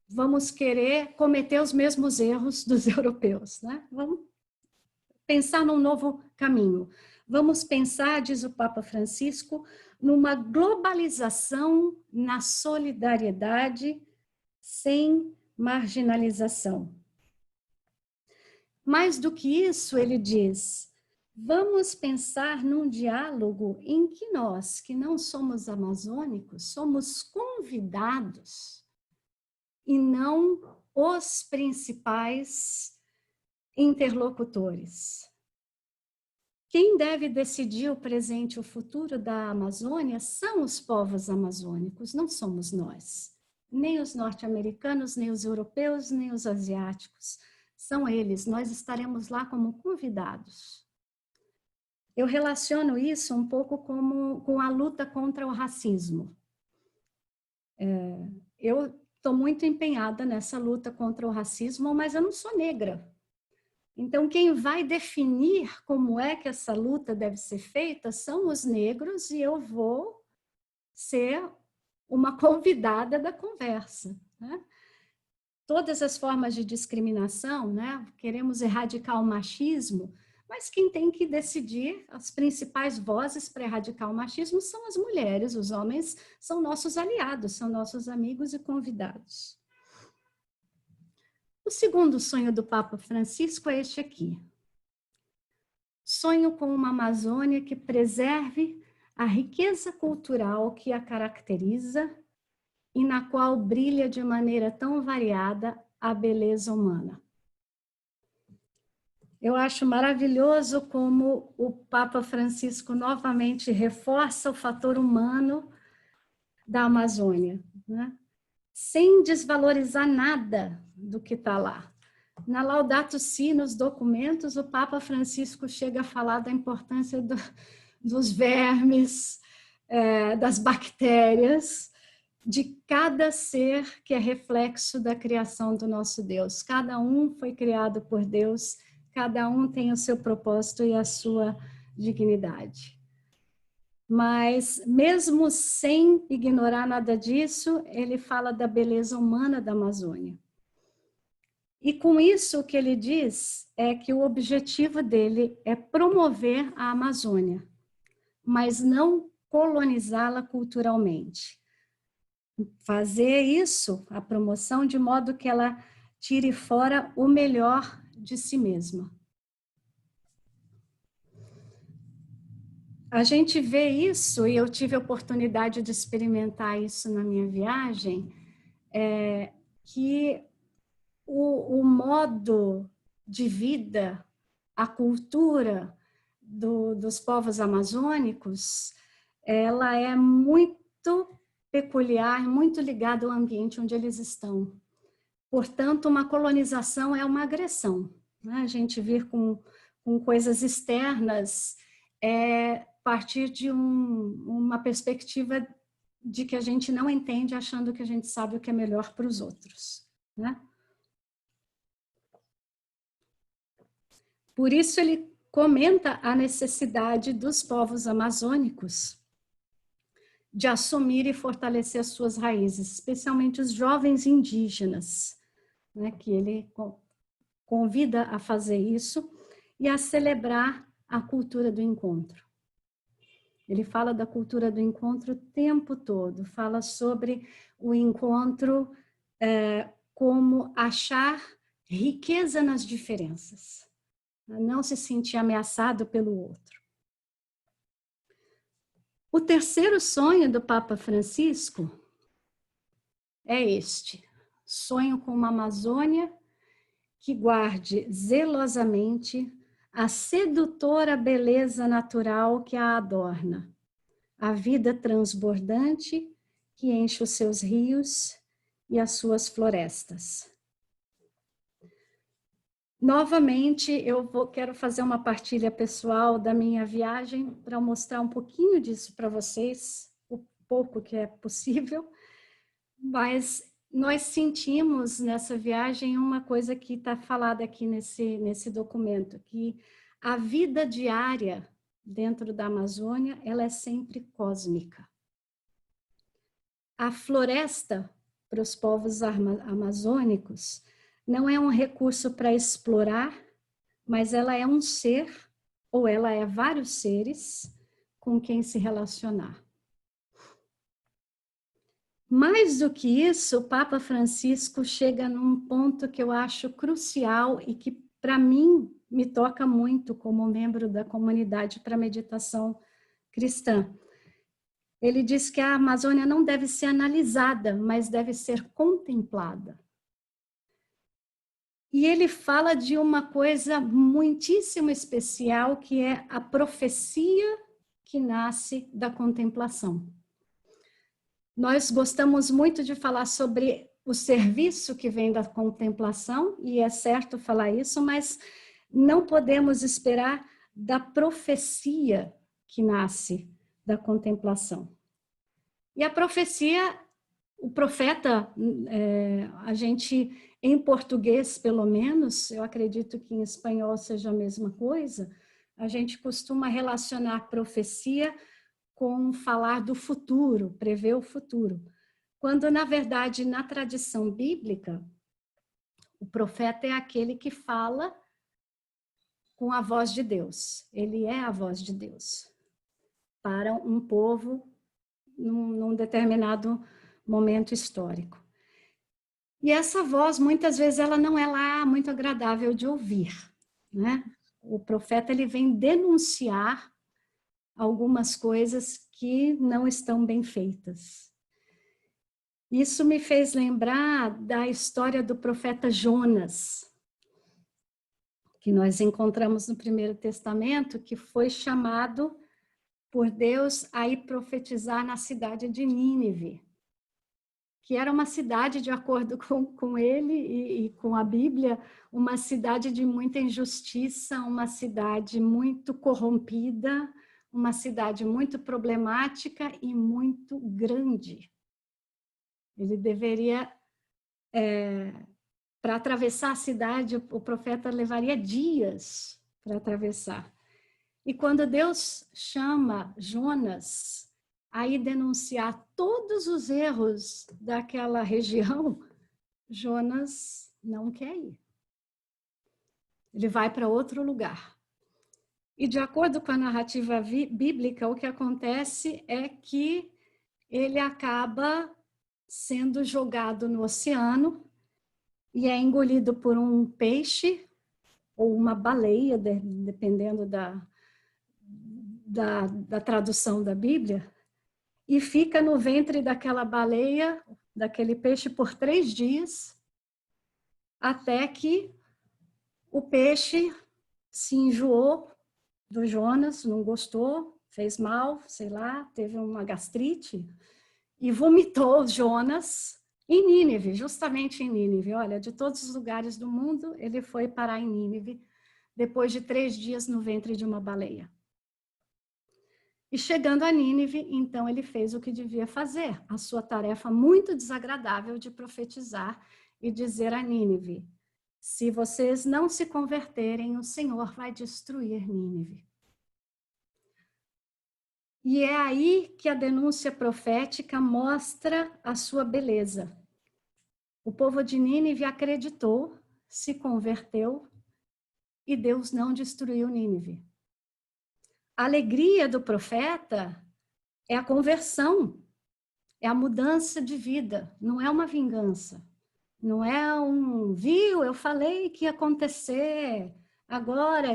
vamos querer cometer os mesmos erros dos europeus, né? Vamos pensar num novo caminho. Vamos pensar, diz o Papa Francisco, numa globalização na solidariedade sem marginalização. Mais do que isso, ele diz, vamos pensar num diálogo em que nós, que não somos amazônicos, somos convidados e não os principais interlocutores. Quem deve decidir o presente e o futuro da Amazônia são os povos amazônicos, não somos nós. Nem os norte-americanos, nem os europeus, nem os asiáticos. São eles, nós estaremos lá como convidados. Eu relaciono isso um pouco com a luta contra o racismo. Eu estou muito empenhada nessa luta contra o racismo, mas eu não sou negra. Então, quem vai definir como é que essa luta deve ser feita são os negros e eu vou ser uma convidada da conversa, né? Todas as formas de discriminação, né? Queremos erradicar o machismo, mas quem tem que decidir, as principais vozes para erradicar o machismo são as mulheres, os homens são nossos aliados, são nossos amigos e convidados. O segundo sonho do Papa Francisco é este aqui. Sonho com uma Amazônia que preserve a riqueza cultural que a caracteriza e na qual brilha de maneira tão variada a beleza humana. Eu acho maravilhoso como o Papa Francisco novamente reforça o fator humano da Amazônia, né? Sem desvalorizar nada do que está lá. Na Laudato Si, nos documentos, o Papa Francisco chega a falar da importância dos vermes, das bactérias, de cada ser que é reflexo da criação do nosso Deus. Cada um foi criado por Deus, cada um tem o seu propósito e a sua dignidade. Mas, mesmo sem ignorar nada disso, ele fala da beleza humana da Amazônia. E com isso, o que ele diz é que o objetivo dele é promover a Amazônia, mas não colonizá-la culturalmente. Fazer isso, a promoção, de modo que ela tire fora o melhor de si mesma. A gente vê isso, e eu tive a oportunidade de experimentar isso na minha viagem, que o modo de vida, a cultura dos povos amazônicos, ela é muito peculiar, muito ligada ao ambiente onde eles estão. Portanto, uma colonização é uma agressão, né? A gente vir com coisas externas partir de uma perspectiva de que a gente não entende, achando que a gente sabe o que é melhor para os outros, né? Por isso ele comenta a necessidade dos povos amazônicos de assumir e fortalecer as suas raízes, especialmente os jovens indígenas, né, que ele convida a fazer isso e a celebrar a cultura do encontro. Ele fala da cultura do encontro o tempo todo, fala sobre o encontro como achar riqueza nas diferenças, não se sentir ameaçado pelo outro. O terceiro sonho do Papa Francisco é este: sonho com uma Amazônia que guarde zelosamente a sedutora beleza natural que a adorna, a vida transbordante que enche os seus rios e as suas florestas. Novamente, quero fazer uma partilha pessoal da minha viagem para mostrar um pouquinho disso para vocês, o pouco que é possível, mas nós sentimos nessa viagem uma coisa que está falada aqui nesse documento, que a vida diária dentro da Amazônia, ela é sempre cósmica. A floresta, para os povos amazônicos, não é um recurso para explorar, mas ela é um ser, ou ela é vários seres com quem se relacionar. Mais do que isso, o Papa Francisco chega num ponto que eu acho crucial e que, para mim, me toca muito como membro da comunidade para meditação cristã. Ele diz que a Amazônia não deve ser analisada, mas deve ser contemplada. E ele fala de uma coisa muitíssimo especial, que é a profecia que nasce da contemplação. Nós gostamos muito de falar sobre o serviço que vem da contemplação, e é certo falar isso, mas não podemos esperar da profecia que nasce da contemplação. E a profecia, o profeta, a gente, em português pelo menos, eu acredito que em espanhol seja a mesma coisa, a gente costuma relacionar profecia com falar do futuro, prever o futuro. Quando, na verdade, na tradição bíblica, o profeta é aquele que fala com a voz de Deus. Ele é a voz de Deus para um povo num determinado momento histórico. E essa voz, muitas vezes, ela não é lá muito agradável de ouvir, né? O profeta, ele vem denunciar algumas coisas que não estão bem feitas. Isso me fez lembrar da história do profeta Jonas, que nós encontramos no Primeiro Testamento, que foi chamado por Deus a ir profetizar na cidade de Nínive, que era uma cidade, de acordo com ele e com a Bíblia, uma cidade de muita injustiça, uma cidade muito corrompida, uma cidade muito problemática e muito grande. Ele deveria, para atravessar a cidade, o profeta levaria dias para atravessar. E quando Deus chama Jonas a ir denunciar todos os erros daquela região, Jonas não quer ir. Ele vai para outro lugar. E de acordo com a narrativa bíblica, o que acontece é que ele acaba sendo jogado no oceano e é engolido por um peixe ou uma baleia, dependendo da tradução da Bíblia, e fica no ventre daquela baleia, daquele peixe, por 3 dias, até que o peixe se enjoou do Jonas, não gostou, fez mal, sei lá, teve uma gastrite, e vomitou Jonas em Nínive, justamente em Nínive. Olha, de todos os lugares do mundo, ele foi parar em Nínive, depois de 3 dias no ventre de uma baleia. E chegando a Nínive, então ele fez o que devia fazer, a sua tarefa muito desagradável de profetizar e dizer a Nínive: se vocês não se converterem, o Senhor vai destruir Nínive. E é aí que a denúncia profética mostra a sua beleza. O povo de Nínive acreditou, se converteu, e Deus não destruiu Nínive. A alegria do profeta é a conversão, é a mudança de vida, não é uma vingança. Não é viu, eu falei que ia acontecer, agora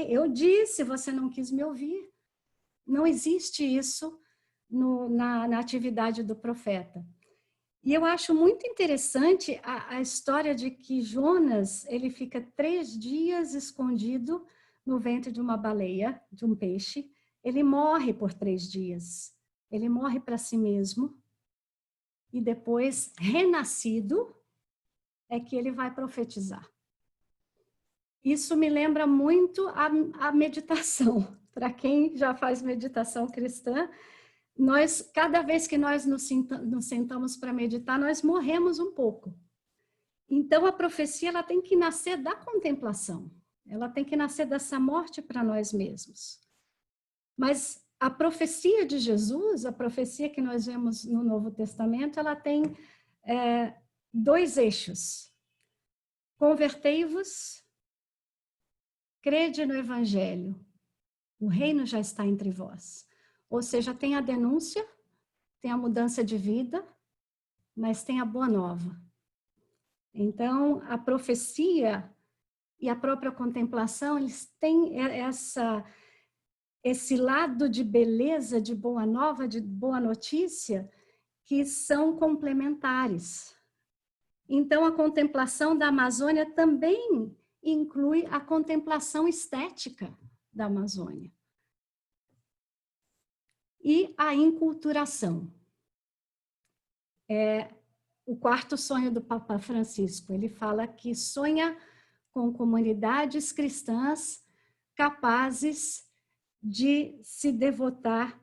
eu disse, você não quis me ouvir. Não existe isso na atividade do profeta. E eu acho muito interessante a história de que Jonas, ele fica 3 dias escondido no ventre de uma baleia, de um peixe. Ele morre por 3 dias. Ele morre para si mesmo. E depois, renascido, é que ele vai profetizar. Isso me lembra muito a meditação. Para quem já faz meditação cristã, cada vez que nós nos sentamos para meditar, nós morremos um pouco. Então, a profecia ela tem que nascer da contemplação. Ela tem que nascer dessa morte para nós mesmos. Mas a profecia de Jesus, a profecia que nós vemos no Novo Testamento, ela tem 2 eixos. Convertei-vos, crede no Evangelho. O reino já está entre vós. Ou seja, tem a denúncia, tem a mudança de vida, mas tem a boa nova. Então, a profecia e a própria contemplação, eles têm esse lado de beleza, de boa nova, de boa notícia, que são complementares. Então, a contemplação da Amazônia também inclui a contemplação estética da Amazônia. E a inculturação. O 4º sonho do Papa Francisco. Ele fala que sonha com comunidades cristãs capazes de se devotar,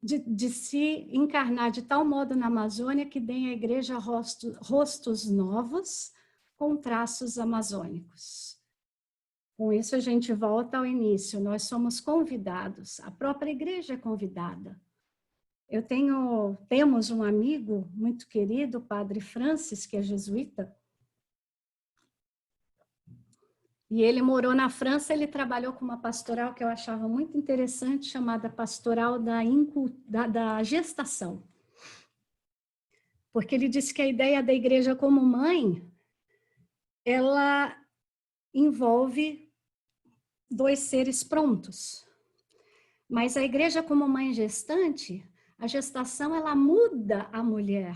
de se encarnar de tal modo na Amazônia que deem à igreja rostos novos com traços amazônicos. Com isso a gente volta ao início, nós somos convidados, a própria igreja é convidada. Temos um amigo muito querido, o Padre Francis, que é jesuíta, e ele morou na França, ele trabalhou com uma pastoral que eu achava muito interessante, chamada Pastoral da Gestação. Porque ele disse que a ideia da igreja como mãe, ela envolve 2 seres prontos. Mas a igreja como mãe gestante, a gestação, ela muda a mulher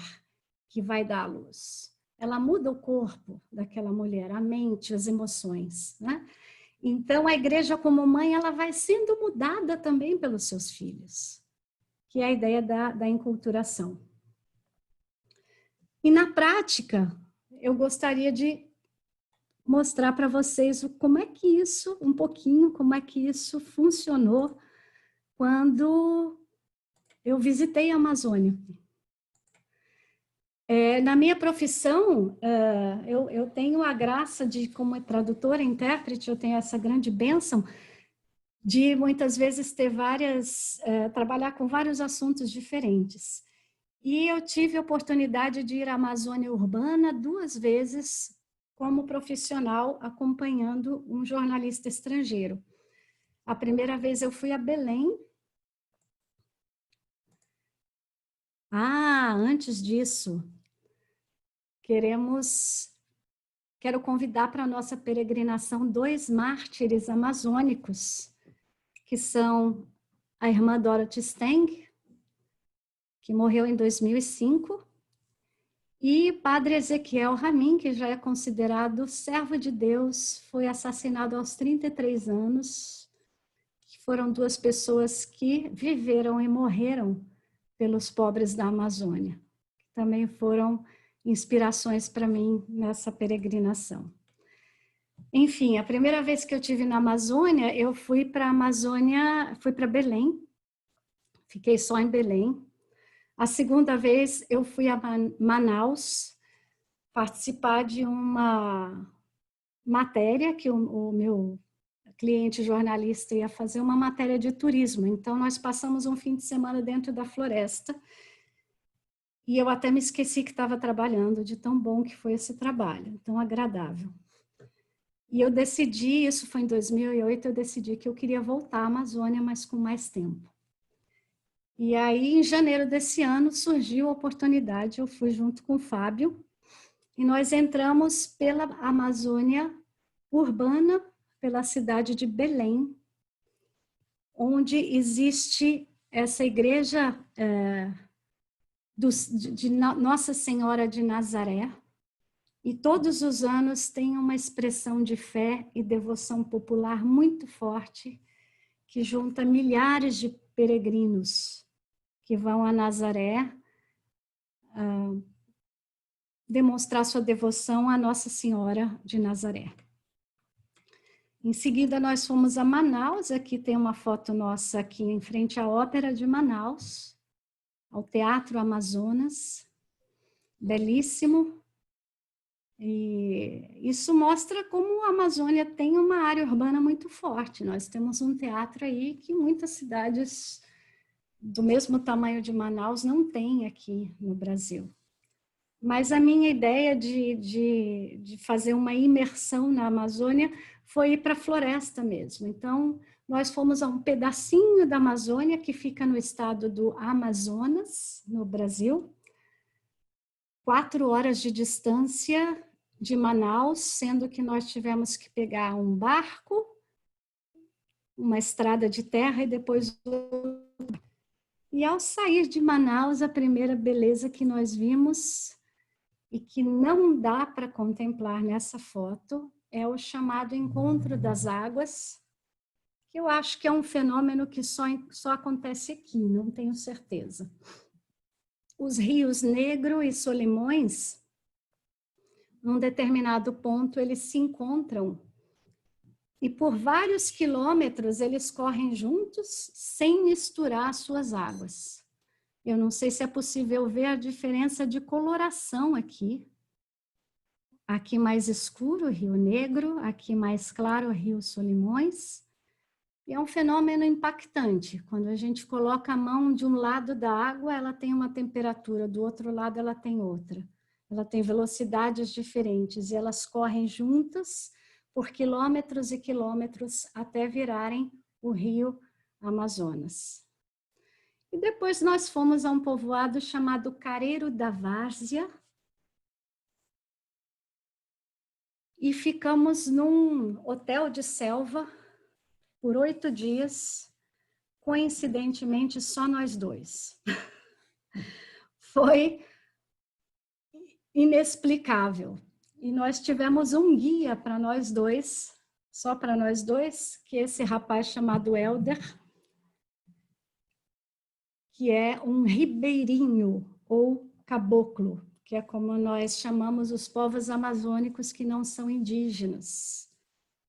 que vai dar à luz. Ela muda o corpo daquela mulher, a mente, as emoções, né? Então, a igreja como mãe, ela vai sendo mudada também pelos seus filhos, que é a ideia da enculturação. E na prática, eu gostaria de mostrar para vocês como é que isso, um pouquinho, como é que isso funcionou quando eu visitei a Amazônia. Na minha profissão, eu tenho a graça de, como tradutora e intérprete, eu tenho essa grande bênção de muitas vezes ter trabalhar com vários assuntos diferentes. E eu tive a oportunidade de ir à Amazônia Urbana 2 vezes como profissional, acompanhando um jornalista estrangeiro. A primeira vez eu fui a Belém. Antes disso, quero convidar para a nossa peregrinação 2 mártires amazônicos, que são a irmã Dorothy Steng, que morreu em 2005, e Padre Ezequiel Ramin, que já é considerado servo de Deus, foi assassinado aos 33 anos. Foram 2 pessoas que viveram e morreram pelos pobres da Amazônia. Também foram inspirações para mim nessa peregrinação. Enfim, a primeira vez que eu estive na Amazônia, eu fui para Belém, fiquei só em Belém. A segunda vez eu fui a Manaus participar de uma matéria que o meu cliente jornalista ia fazer, uma matéria de turismo. Então, nós passamos um fim de semana dentro da floresta e eu até me esqueci que estava trabalhando, de tão bom que foi esse trabalho, tão agradável. E eu decidi, isso foi em 2008, eu decidi que eu queria voltar à Amazônia, mas com mais tempo. E aí, em janeiro desse ano, surgiu a oportunidade, eu fui junto com o Fábio, e nós entramos pela Amazônia Urbana, pela cidade de Belém, onde existe essa igreja de Nossa Senhora de Nazaré, e todos os anos tem uma expressão de fé e devoção popular muito forte, que junta milhares de peregrinos que vão a Nazaré demonstrar sua devoção à Nossa Senhora de Nazaré. Em seguida, nós fomos a Manaus. Aqui tem uma foto nossa aqui em frente à Ópera de Manaus, ao Teatro Amazonas, belíssimo. E isso mostra como a Amazônia tem uma área urbana muito forte. Nós temos um teatro aí que muitas cidades do mesmo tamanho de Manaus não tem aqui no Brasil. Mas a minha ideia de fazer uma imersão na Amazônia foi ir para a floresta mesmo. Então, nós fomos a um pedacinho da Amazônia que fica no estado do Amazonas, no Brasil, 4 horas de distância de Manaus, sendo que nós tivemos que pegar um barco, uma estrada de terra e depois... E ao sair de Manaus, a primeira beleza que nós vimos e que não dá para contemplar nessa foto é o chamado Encontro das Águas, que eu acho que é um fenômeno que só acontece aqui, não tenho certeza. Os rios Negro e Solimões, num determinado ponto, eles se encontram e por vários quilômetros eles correm juntos sem misturar suas águas. Eu não sei se é possível ver a diferença de coloração aqui. Aqui mais escuro, Rio Negro, aqui mais claro, Rio Solimões. E é um fenômeno impactante. Quando a gente coloca a mão de um lado da água, ela tem uma temperatura, do outro lado ela tem outra. Ela tem velocidades diferentes e elas correm juntas por quilômetros e quilômetros até virarem o Rio Amazonas. E depois nós fomos a um povoado chamado Careiro da Várzea e ficamos num hotel de selva por 8 dias, coincidentemente só nós 2. Foi inexplicável. E nós tivemos um guia para nós 2, só para nós dois, que esse rapaz chamado Helder, que é um ribeirinho ou caboclo, que é como nós chamamos os povos amazônicos que não são indígenas,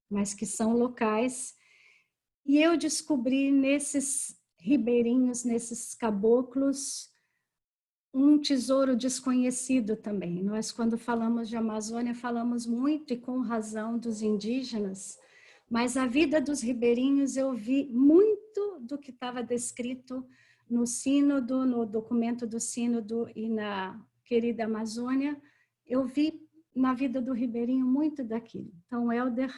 mas que são locais. E eu descobri nesses ribeirinhos, nesses caboclos, um tesouro desconhecido também. Nós, quando falamos de Amazônia, falamos muito e com razão dos indígenas, mas a vida dos ribeirinhos eu vi muito do que estava descrito no sínodo, no documento do sínodo e na querida Amazônia. Eu vi na vida do ribeirinho muito daquilo. Então, Helder,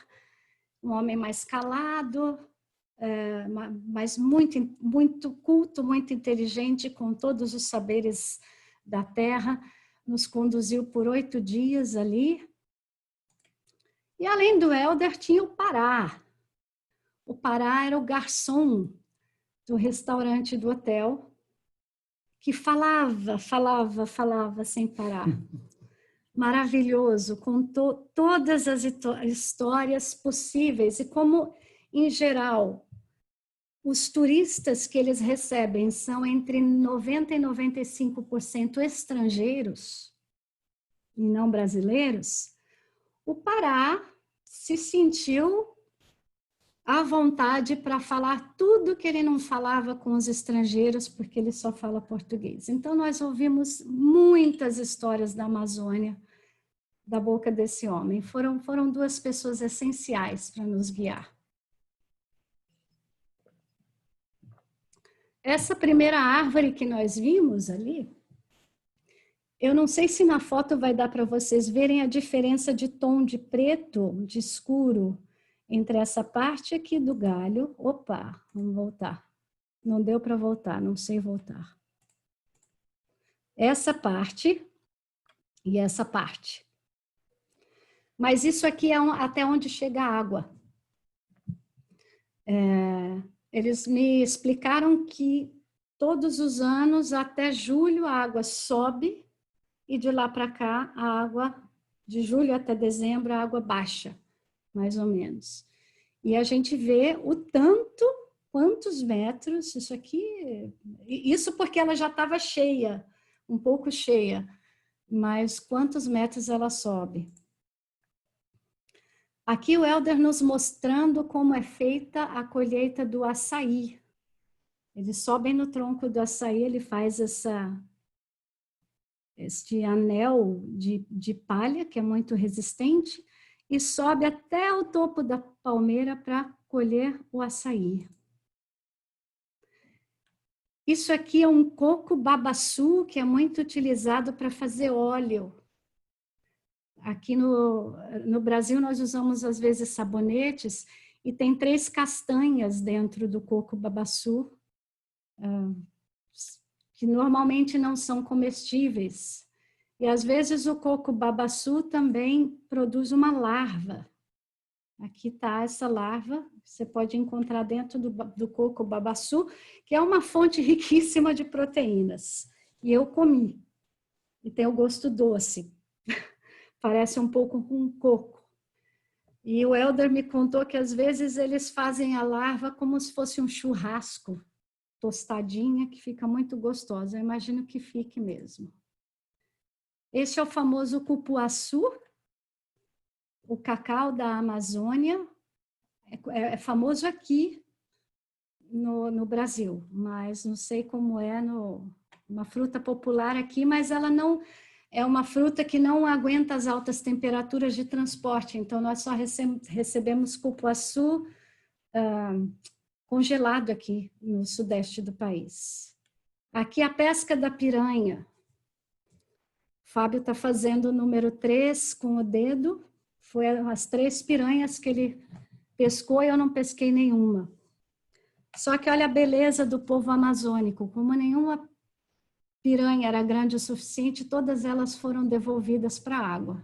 um homem mais calado, mas muito culto, muito inteligente, com todos os saberes da terra, nos conduziu por 8 dias ali. E além do Helder, tinha o Pará. O Pará era o garçom do restaurante do hotel, que falava sem parar. Maravilhoso, contou todas as histórias possíveis e como, em geral, os turistas que eles recebem são entre 90% e 95% estrangeiros e não brasileiros, o Pará se sentiu à vontade para falar tudo que ele não falava com os estrangeiros, porque ele só fala português. Então, nós ouvimos muitas histórias da Amazônia da boca desse homem. Foram 2 pessoas essenciais para nos guiar. Essa primeira árvore que nós vimos ali, eu não sei se na foto vai dar para vocês verem a diferença de tom de preto, de escuro, entre essa parte aqui do galho. Opa, vamos voltar. Não deu para voltar, não sei voltar. Essa parte e essa parte. Mas isso aqui é até onde chega a água. Eles me explicaram que todos os anos, até julho, a água sobe e de lá para cá, a água, de julho até dezembro, a água baixa, mais ou menos. E a gente vê o tanto, quantos metros, isso porque ela já estava cheia, um pouco cheia, mas quantos metros ela sobe. Aqui o Helder nos mostrando como é feita a colheita do açaí. Eles sobem no tronco do açaí, ele faz este anel de palha, que é muito resistente, e sobe até o topo da palmeira para colher o açaí. Isso aqui é um coco babaçu, que é muito utilizado para fazer óleo. Aqui no Brasil, nós usamos, às vezes, sabonetes, e tem 3 castanhas dentro do coco babaçu, que normalmente não são comestíveis. E, às vezes, o coco babaçu também produz uma larva. Aqui está essa larva, você pode encontrar dentro do coco babaçu, que é uma fonte riquíssima de proteínas. E eu comi. E tem o gosto doce. Parece um pouco com coco. E o Helder me contou que às vezes eles fazem a larva como se fosse um churrasco, tostadinha, que fica muito gostosa. Eu imagino que fique mesmo. Esse é o famoso cupuaçu, o cacau da Amazônia. É famoso aqui no Brasil, mas não sei como é uma fruta popular aqui, mas ela não... É uma fruta que não aguenta as altas temperaturas de transporte, então nós só recebemos cupuaçu congelado aqui no sudeste do país. Aqui a pesca da piranha. O Fábio está fazendo o número 3 com o dedo. Foi as 3 piranhas que ele pescou e eu não pesquei nenhuma. Só que olha a beleza do povo amazônico, como nenhuma piranha era grande o suficiente, todas elas foram devolvidas para a água.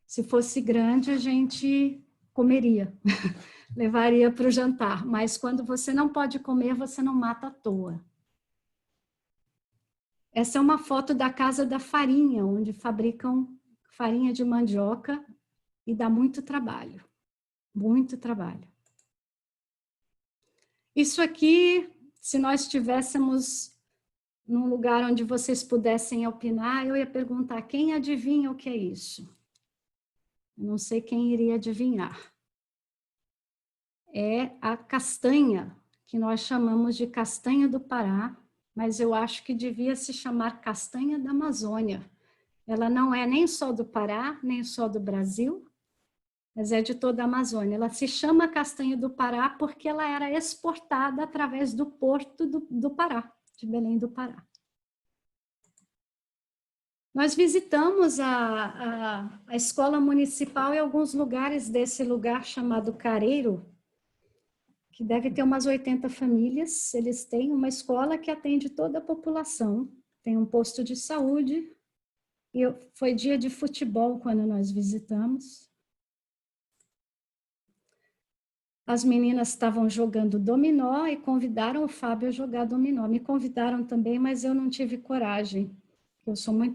Se fosse grande, a gente comeria, levaria para o jantar. Mas quando você não pode comer, você não mata à toa. Essa é uma foto da Casa da Farinha, onde fabricam farinha de mandioca e dá muito trabalho. Muito trabalho. Isso aqui, se nós estivéssemos num lugar onde vocês pudessem opinar, eu ia perguntar, quem adivinha o que é isso? Eu não sei quem iria adivinhar. É a castanha, que nós chamamos de castanha do Pará, mas eu acho que devia se chamar castanha da Amazônia. Ela não é nem só do Pará, nem só do Brasil, mas é de toda a Amazônia. Ela se chama castanha do Pará porque ela era exportada através do porto do Pará, de Belém do Pará. Nós visitamos a escola municipal em alguns lugares desse lugar chamado Careiro, que deve ter umas 80 famílias. Eles têm uma escola que atende toda a população, tem um posto de saúde, e foi dia de futebol quando nós visitamos. As meninas estavam jogando dominó e convidaram o Fábio a jogar dominó. Me convidaram também, mas eu não tive coragem. Eu sou uma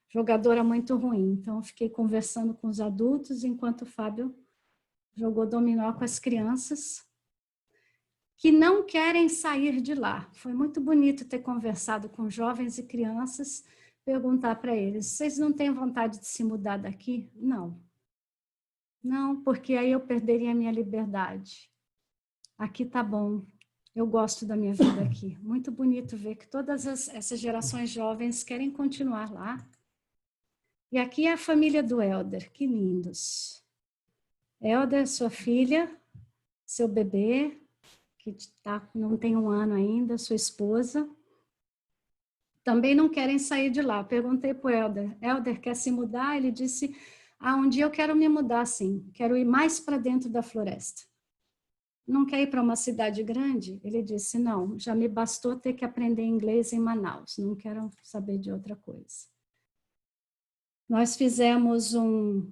jogadora muito ruim. Então, eu fiquei conversando com os adultos enquanto o Fábio jogou dominó com as crianças que não querem sair de lá. Foi muito bonito ter conversado com jovens e crianças, perguntar para eles, vocês não têm vontade de se mudar daqui? Não. Não, porque aí eu perderia a minha liberdade. Aqui tá bom, eu gosto da minha vida aqui. Muito bonito ver que todas essas gerações jovens querem continuar lá. E aqui é a família do Helder, que lindos. Helder, sua filha, seu bebê, que não tem 1 ano ainda, sua esposa. Também não querem sair de lá. Perguntei para o Helder, Helder, quer se mudar? Ele disse, um dia eu quero me mudar, sim. Quero ir mais para dentro da floresta. Não quer ir para uma cidade grande? Ele disse, não, já me bastou ter que aprender inglês em Manaus. Não quero saber de outra coisa. Nós fizemos um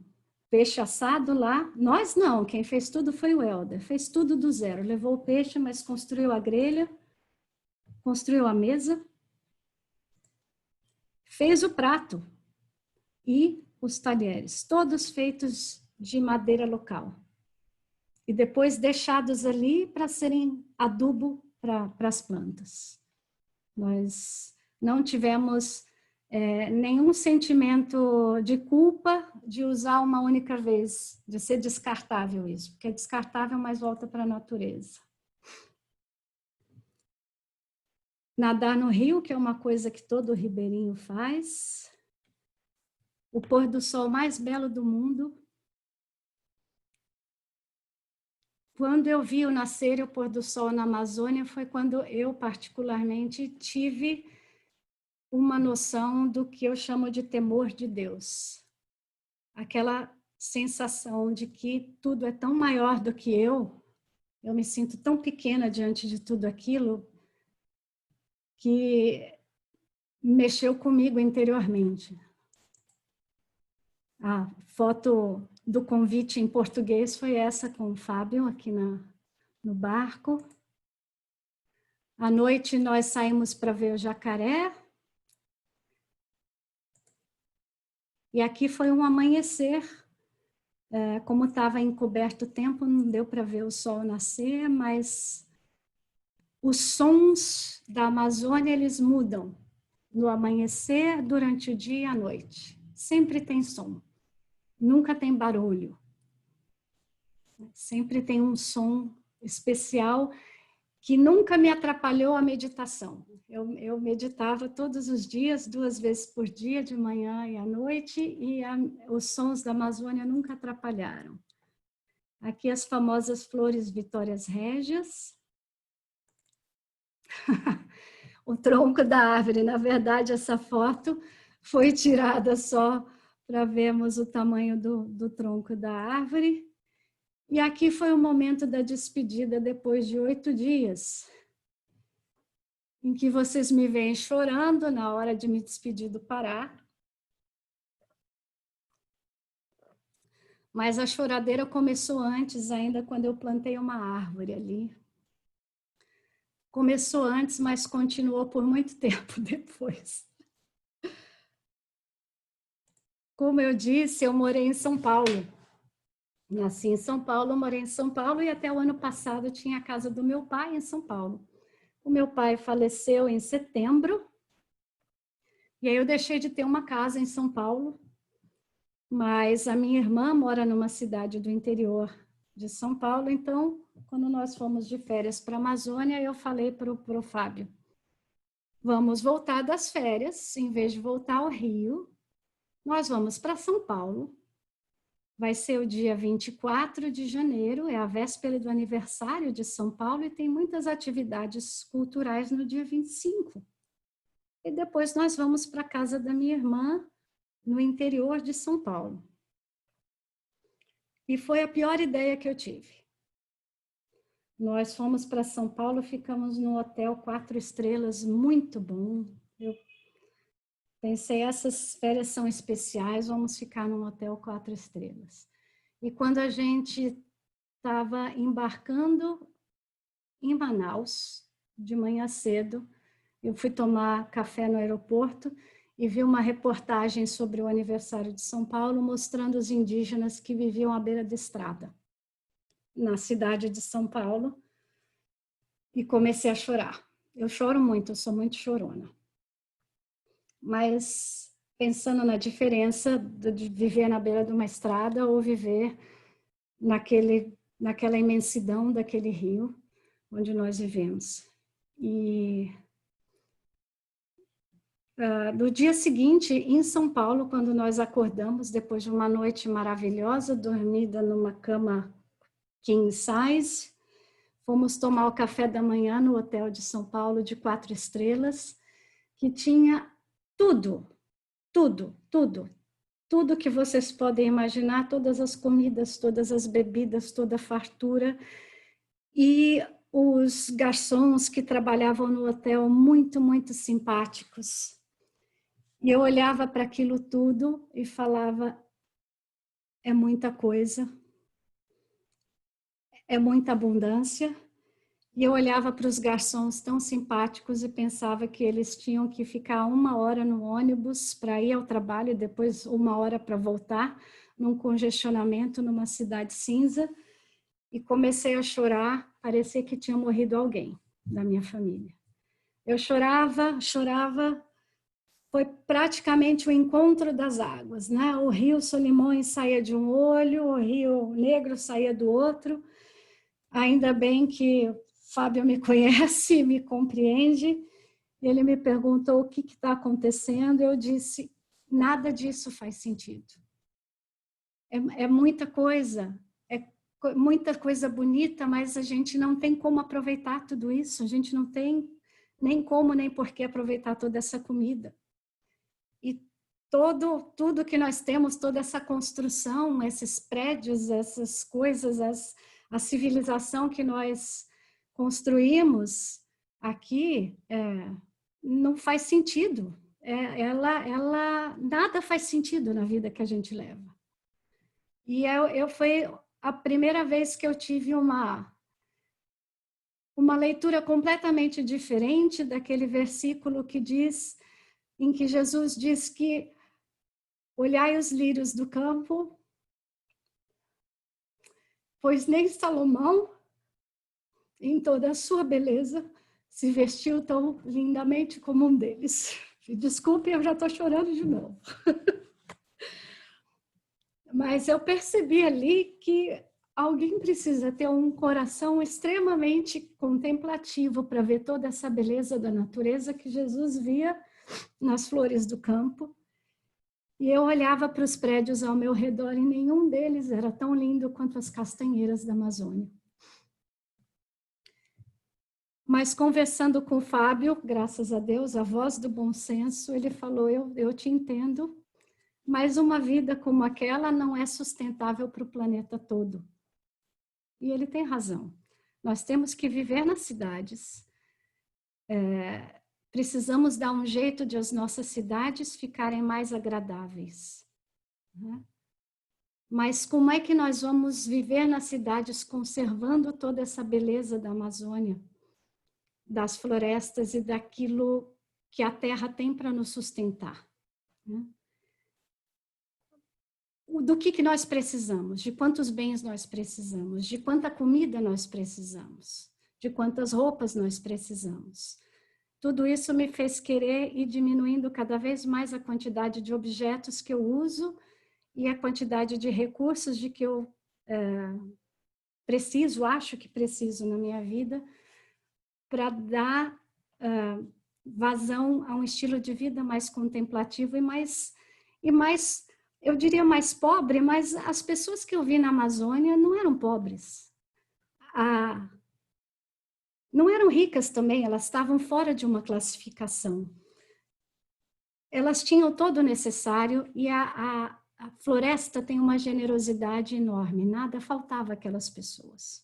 peixe assado lá. Nós não, quem fez tudo foi o Helder. Fez tudo do zero. Levou o peixe, mas construiu a grelha, construiu a mesa, fez o prato e os talheres, todos feitos de madeira local. E depois deixados ali para serem adubo para as plantas. Nós não tivemos nenhum sentimento de culpa de usar uma única vez, de ser descartável isso, porque é descartável, mas volta para a natureza. Nadar no rio, que é uma coisa que todo ribeirinho faz. O pôr do sol mais belo do mundo. Quando eu vi o nascer e o pôr do sol na Amazônia, foi quando eu, particularmente, tive uma noção do que eu chamo de temor de Deus. Aquela sensação de que tudo é tão maior do que eu me sinto tão pequena diante de tudo aquilo, que mexeu comigo interiormente. A foto do convite em português foi essa com o Fábio aqui no barco. À noite nós saímos para ver o jacaré. E aqui foi um amanhecer. Como estava encoberto o tempo, não deu para ver o sol nascer, mas os sons da Amazônia, eles mudam no amanhecer, durante o dia e à noite. Sempre tem som. Nunca tem barulho. Sempre tem um som especial que nunca me atrapalhou a meditação. Eu meditava todos os dias, 2 vezes por dia, de manhã e à noite, e os sons da Amazônia nunca atrapalharam. Aqui as famosas flores Vitórias Régias. O tronco da árvore, na verdade, essa foto foi tirada só para vermos o tamanho do tronco da árvore. E aqui foi o momento da despedida depois de 8 dias, em que vocês me veem chorando na hora de me despedir do Pará. Mas a choradeira começou antes, ainda quando eu plantei uma árvore ali. Começou antes, mas continuou por muito tempo depois. Como eu disse, eu morei em São Paulo. Nasci em São Paulo, morei em São Paulo e até o ano passado tinha a casa do meu pai em São Paulo. O meu pai faleceu em setembro e aí eu deixei de ter uma casa em São Paulo, mas a minha irmã mora numa cidade do interior de São Paulo, então quando nós fomos de férias para a Amazônia, eu falei para o Fábio, vamos voltar das férias, em vez de voltar ao Rio, nós vamos para São Paulo. Vai ser o dia 24 de janeiro, é a véspera do aniversário de São Paulo e tem muitas atividades culturais no dia 25. E depois nós vamos para a casa da minha irmã, no interior de São Paulo. E foi a pior ideia que eu tive. Nós fomos para São Paulo, ficamos no hotel 4 estrelas, muito bom. Eu pensei, essas férias são especiais, vamos ficar num hotel 4 estrelas. E quando a gente estava embarcando em Manaus, de manhã cedo, eu fui tomar café no aeroporto e vi uma reportagem sobre o aniversário de São Paulo, mostrando os indígenas que viviam à beira da estrada, na cidade de São Paulo, e comecei a chorar. Eu choro muito, eu sou muito chorona. Mas pensando na diferença de viver na beira de uma estrada ou viver naquela imensidão daquele rio onde nós vivemos. E no dia seguinte, em São Paulo, quando nós acordamos, depois de uma noite maravilhosa, dormida numa cama king size, fomos tomar o café da manhã no hotel de São Paulo de 4 estrelas, que tinha tudo, tudo, tudo, tudo que vocês podem imaginar, todas as comidas, todas as bebidas, toda a fartura. E os garçons que trabalhavam no hotel, muito, muito simpáticos. E eu olhava para aquilo tudo e falava, é muita coisa, é muita abundância. E eu olhava para os garçons tão simpáticos e pensava que eles tinham que ficar 1 hora no ônibus para ir ao trabalho e depois 1 hora para voltar, num congestionamento numa cidade cinza. E comecei a chorar, parecia que tinha morrido alguém da minha família. Eu chorava, chorava, foi praticamente o encontro das águas, né? O rio Solimões saía de um olho, o rio Negro saía do outro. Ainda bem que o Fábio me conhece, me compreende. Ele me perguntou o que está acontecendo. Eu disse, nada disso faz sentido. É muita coisa, muita coisa bonita, mas a gente não tem como aproveitar tudo isso, a gente não tem nem como nem por que aproveitar toda essa comida. E tudo que nós temos, toda essa construção, esses prédios, essas coisas, a civilização que nós construímos aqui, não faz sentido. Nada faz sentido na vida que a gente leva. E foi a primeira vez que eu tive uma leitura completamente diferente daquele versículo que diz, em que Jesus diz que olhai os lírios do campo, pois nem Salomão, em toda a sua beleza, se vestiu tão lindamente como um deles. Desculpe, eu já estou chorando de novo. Mas eu percebi ali que alguém precisa ter um coração extremamente contemplativo para ver toda essa beleza da natureza que Jesus via nas flores do campo. E eu olhava para os prédios ao meu redor e nenhum deles era tão lindo quanto as castanheiras da Amazônia. Mas conversando com o Fábio, graças a Deus, a voz do bom senso, ele falou, eu te entendo, mas uma vida como aquela não é sustentável para o planeta todo. E ele tem razão. Nós temos que viver nas cidades. Precisamos dar um jeito de as nossas cidades ficarem mais agradáveis. Né? Mas como é que nós vamos viver nas cidades conservando toda essa beleza da Amazônia, das florestas e daquilo que a terra tem para nos sustentar? Né? do que nós precisamos, de quantos bens nós precisamos, de quanta comida nós precisamos, de quantas roupas nós precisamos. Tudo isso me fez querer ir diminuindo cada vez mais a quantidade de objetos que eu uso e a quantidade de recursos de que eu acho que preciso na minha vida, para dar vazão a um estilo de vida mais contemplativo e mais, eu diria mais pobre, mas as pessoas que eu vi na Amazônia não eram pobres. Não eram ricas também, elas estavam fora de uma classificação. Elas tinham todo o necessário e a floresta tem uma generosidade enorme, nada faltava àquelas pessoas.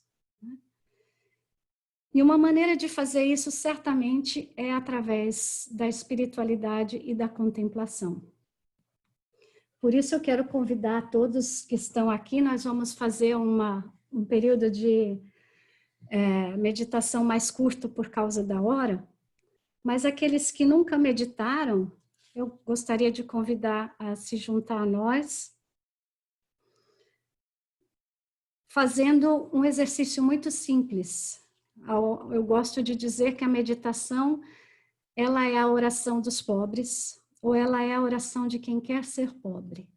E uma maneira de fazer isso, certamente, é através da espiritualidade e da contemplação. Por isso eu quero convidar todos que estão aqui, nós vamos fazer um período de meditação mais curto por causa da hora, mas aqueles que nunca meditaram, eu gostaria de convidar a se juntar a nós, fazendo um exercício muito simples. Eu gosto de dizer que a meditação, ela é a oração dos pobres, ou ela é a oração de quem quer ser pobre.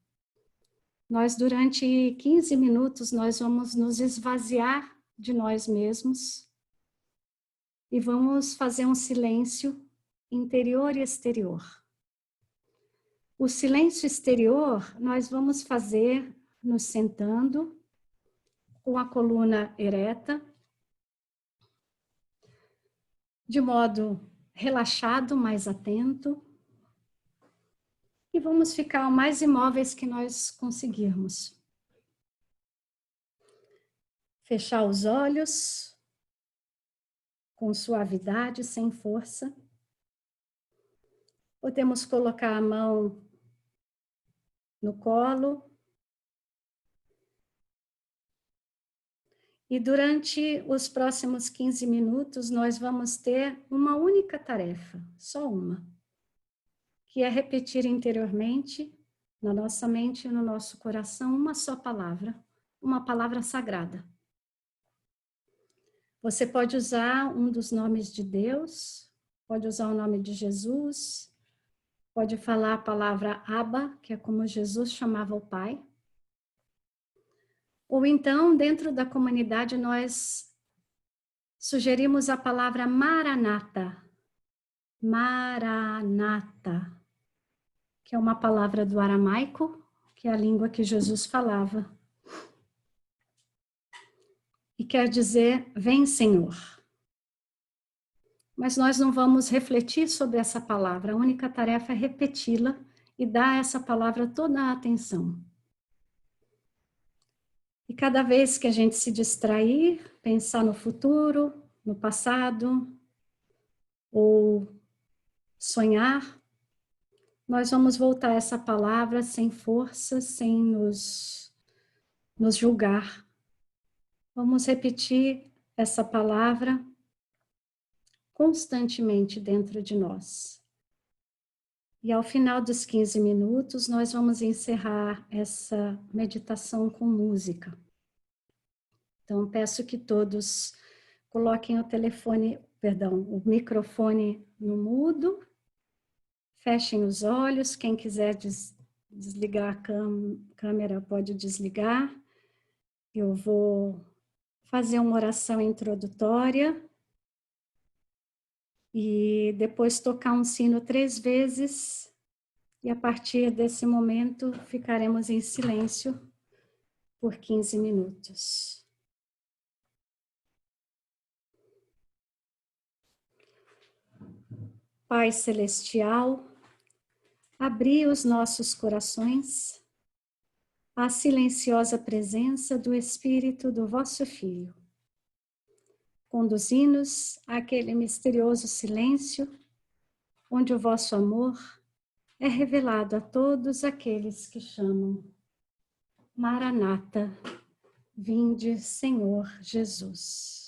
Nós, durante 15 minutos, nós vamos nos esvaziar de nós mesmos e vamos fazer um silêncio interior e exterior. O silêncio exterior nós vamos fazer nos sentando, com a coluna ereta, de modo relaxado, mais atento, e vamos ficar o mais imóveis que nós conseguirmos. Fechar os olhos com suavidade, sem força. Podemos colocar a mão no colo. E durante os próximos 15 minutos, nós vamos ter uma única tarefa, só uma, que é repetir interiormente, na nossa mente e no nosso coração, uma só palavra, uma palavra sagrada. Você pode usar um dos nomes de Deus, pode usar o nome de Jesus, pode falar a palavra Abba, que é como Jesus chamava o Pai. Ou então, dentro da comunidade, nós sugerimos a palavra Maranata. Maranata, que é uma palavra do aramaico, que é a língua que Jesus falava. E quer dizer, vem Senhor. Mas nós não vamos refletir sobre essa palavra, a única tarefa é repeti-la e dar a essa palavra toda a atenção. E cada vez que a gente se distrair, pensar no futuro, no passado, ou sonhar, nós vamos voltar a essa palavra sem força, sem nos julgar. Vamos repetir essa palavra constantemente dentro de nós. E ao final dos 15 minutos, nós vamos encerrar essa meditação com música. Então, peço que todos coloquem o microfone no mudo, fechem os olhos, quem quiser desligar a câmera pode desligar. Eu vou fazer uma oração introdutória e depois tocar um sino 3 vezes e a partir desse momento ficaremos em silêncio por 15 minutos. Pai Celestial, abri os nossos corações à silenciosa presença do Espírito do vosso Filho. Conduzi-nos àquele misterioso silêncio onde o vosso amor é revelado a todos aqueles que chamam. Maranata, vinde, Senhor Jesus.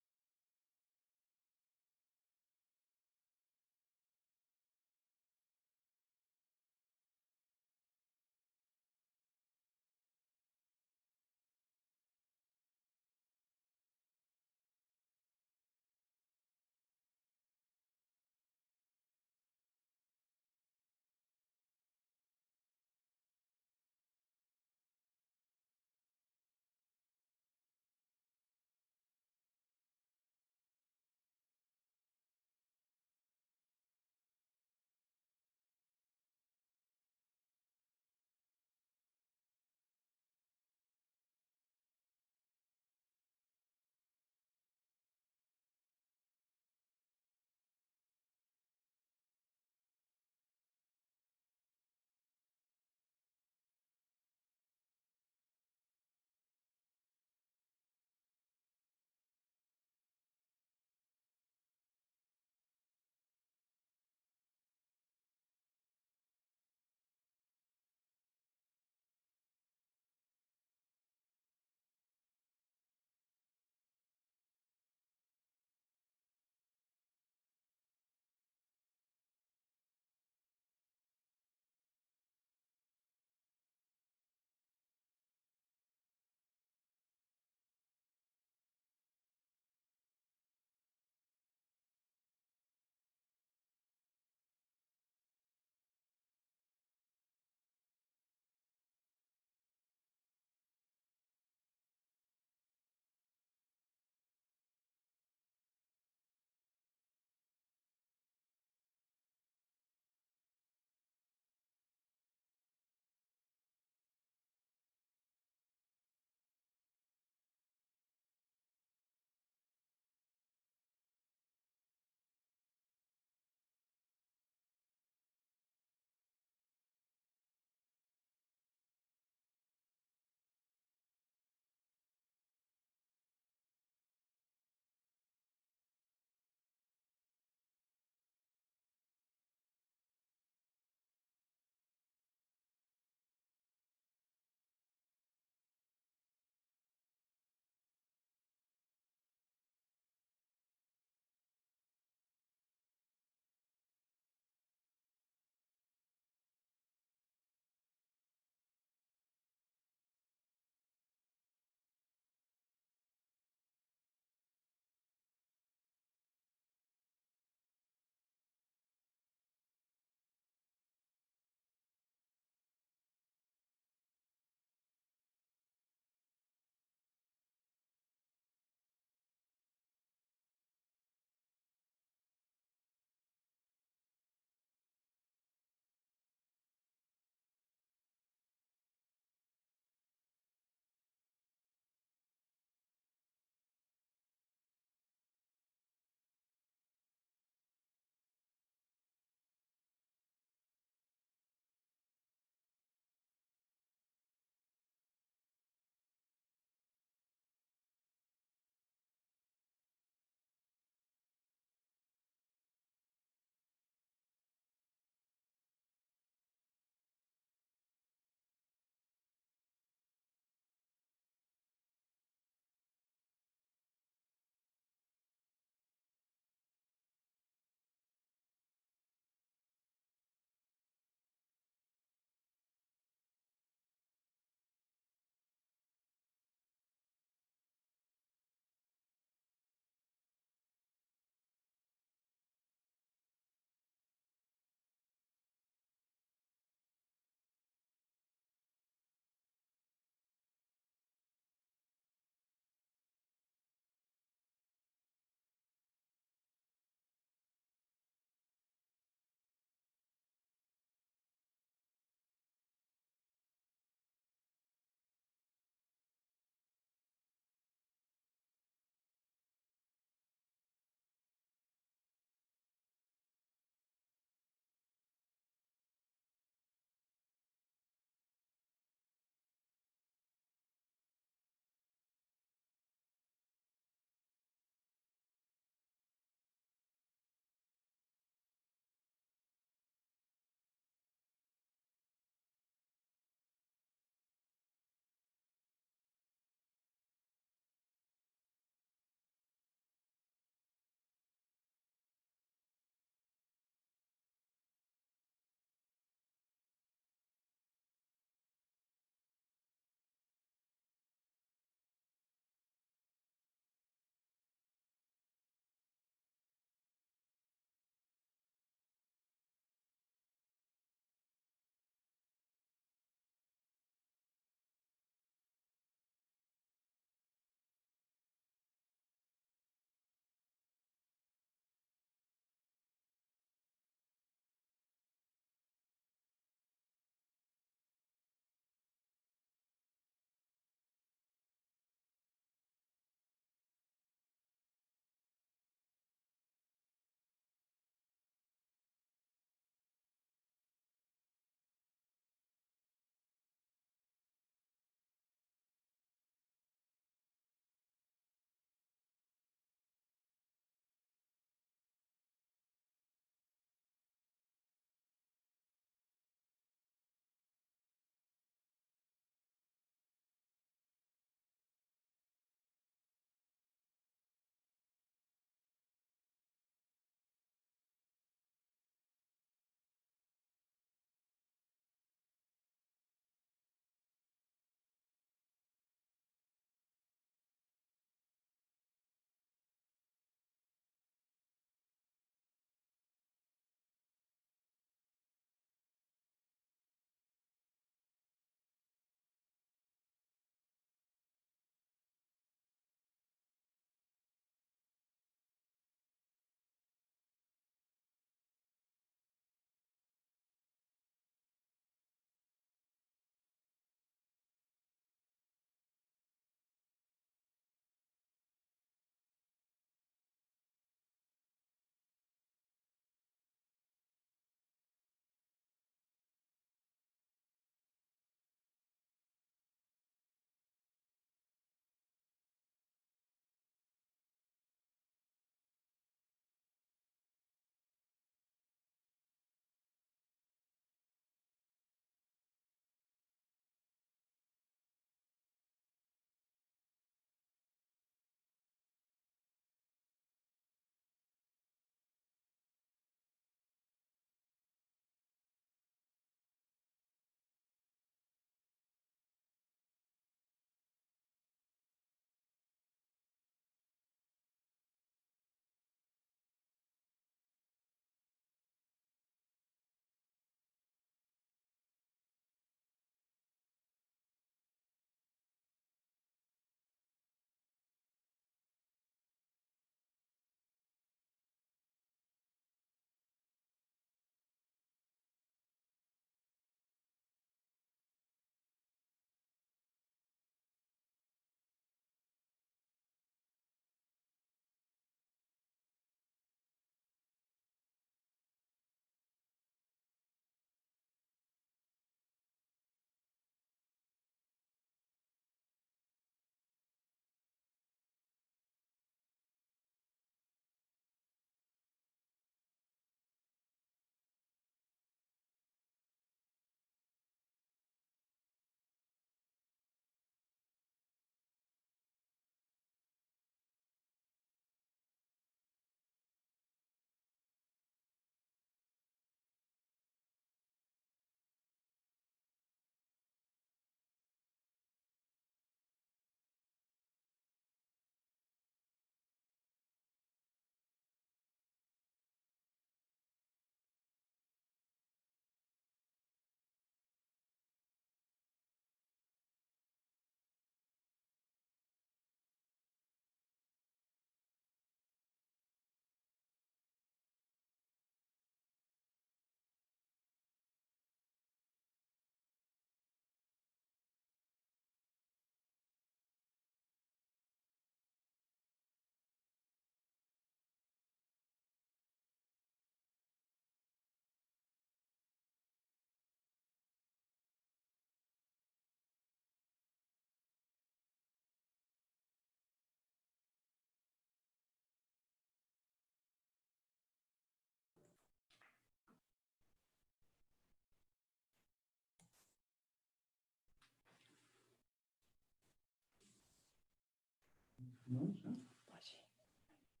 Não, já. Pode.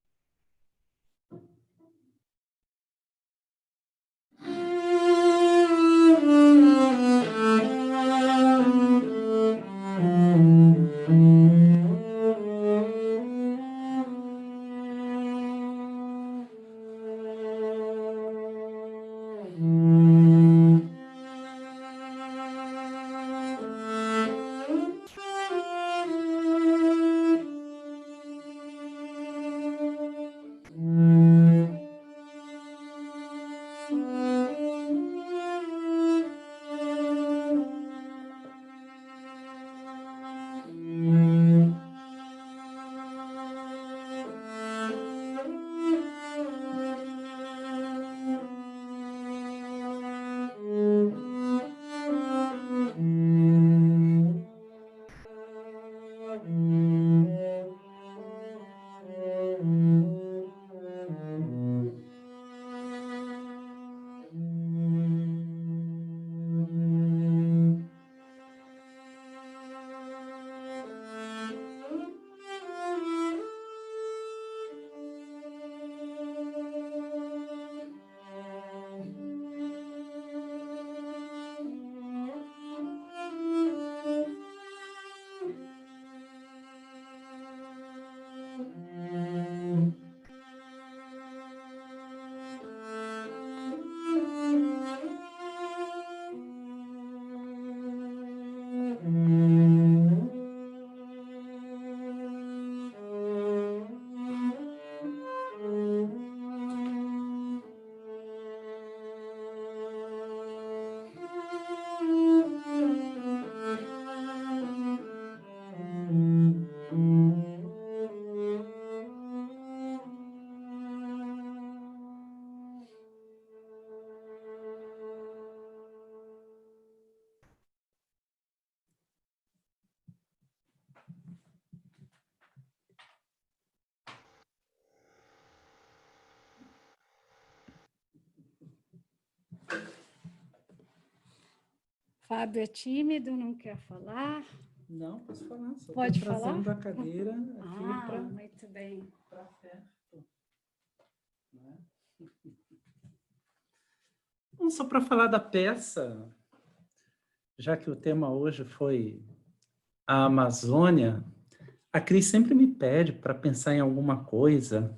Fábio é tímido, não quer falar. Não, posso falar. Só Pode estou trazendo falar? a cadeira aqui Muito bem. para perto. Né? Bom, só para falar da peça, já que o tema hoje foi a Amazônia, a Cris sempre me pede para pensar em alguma coisa,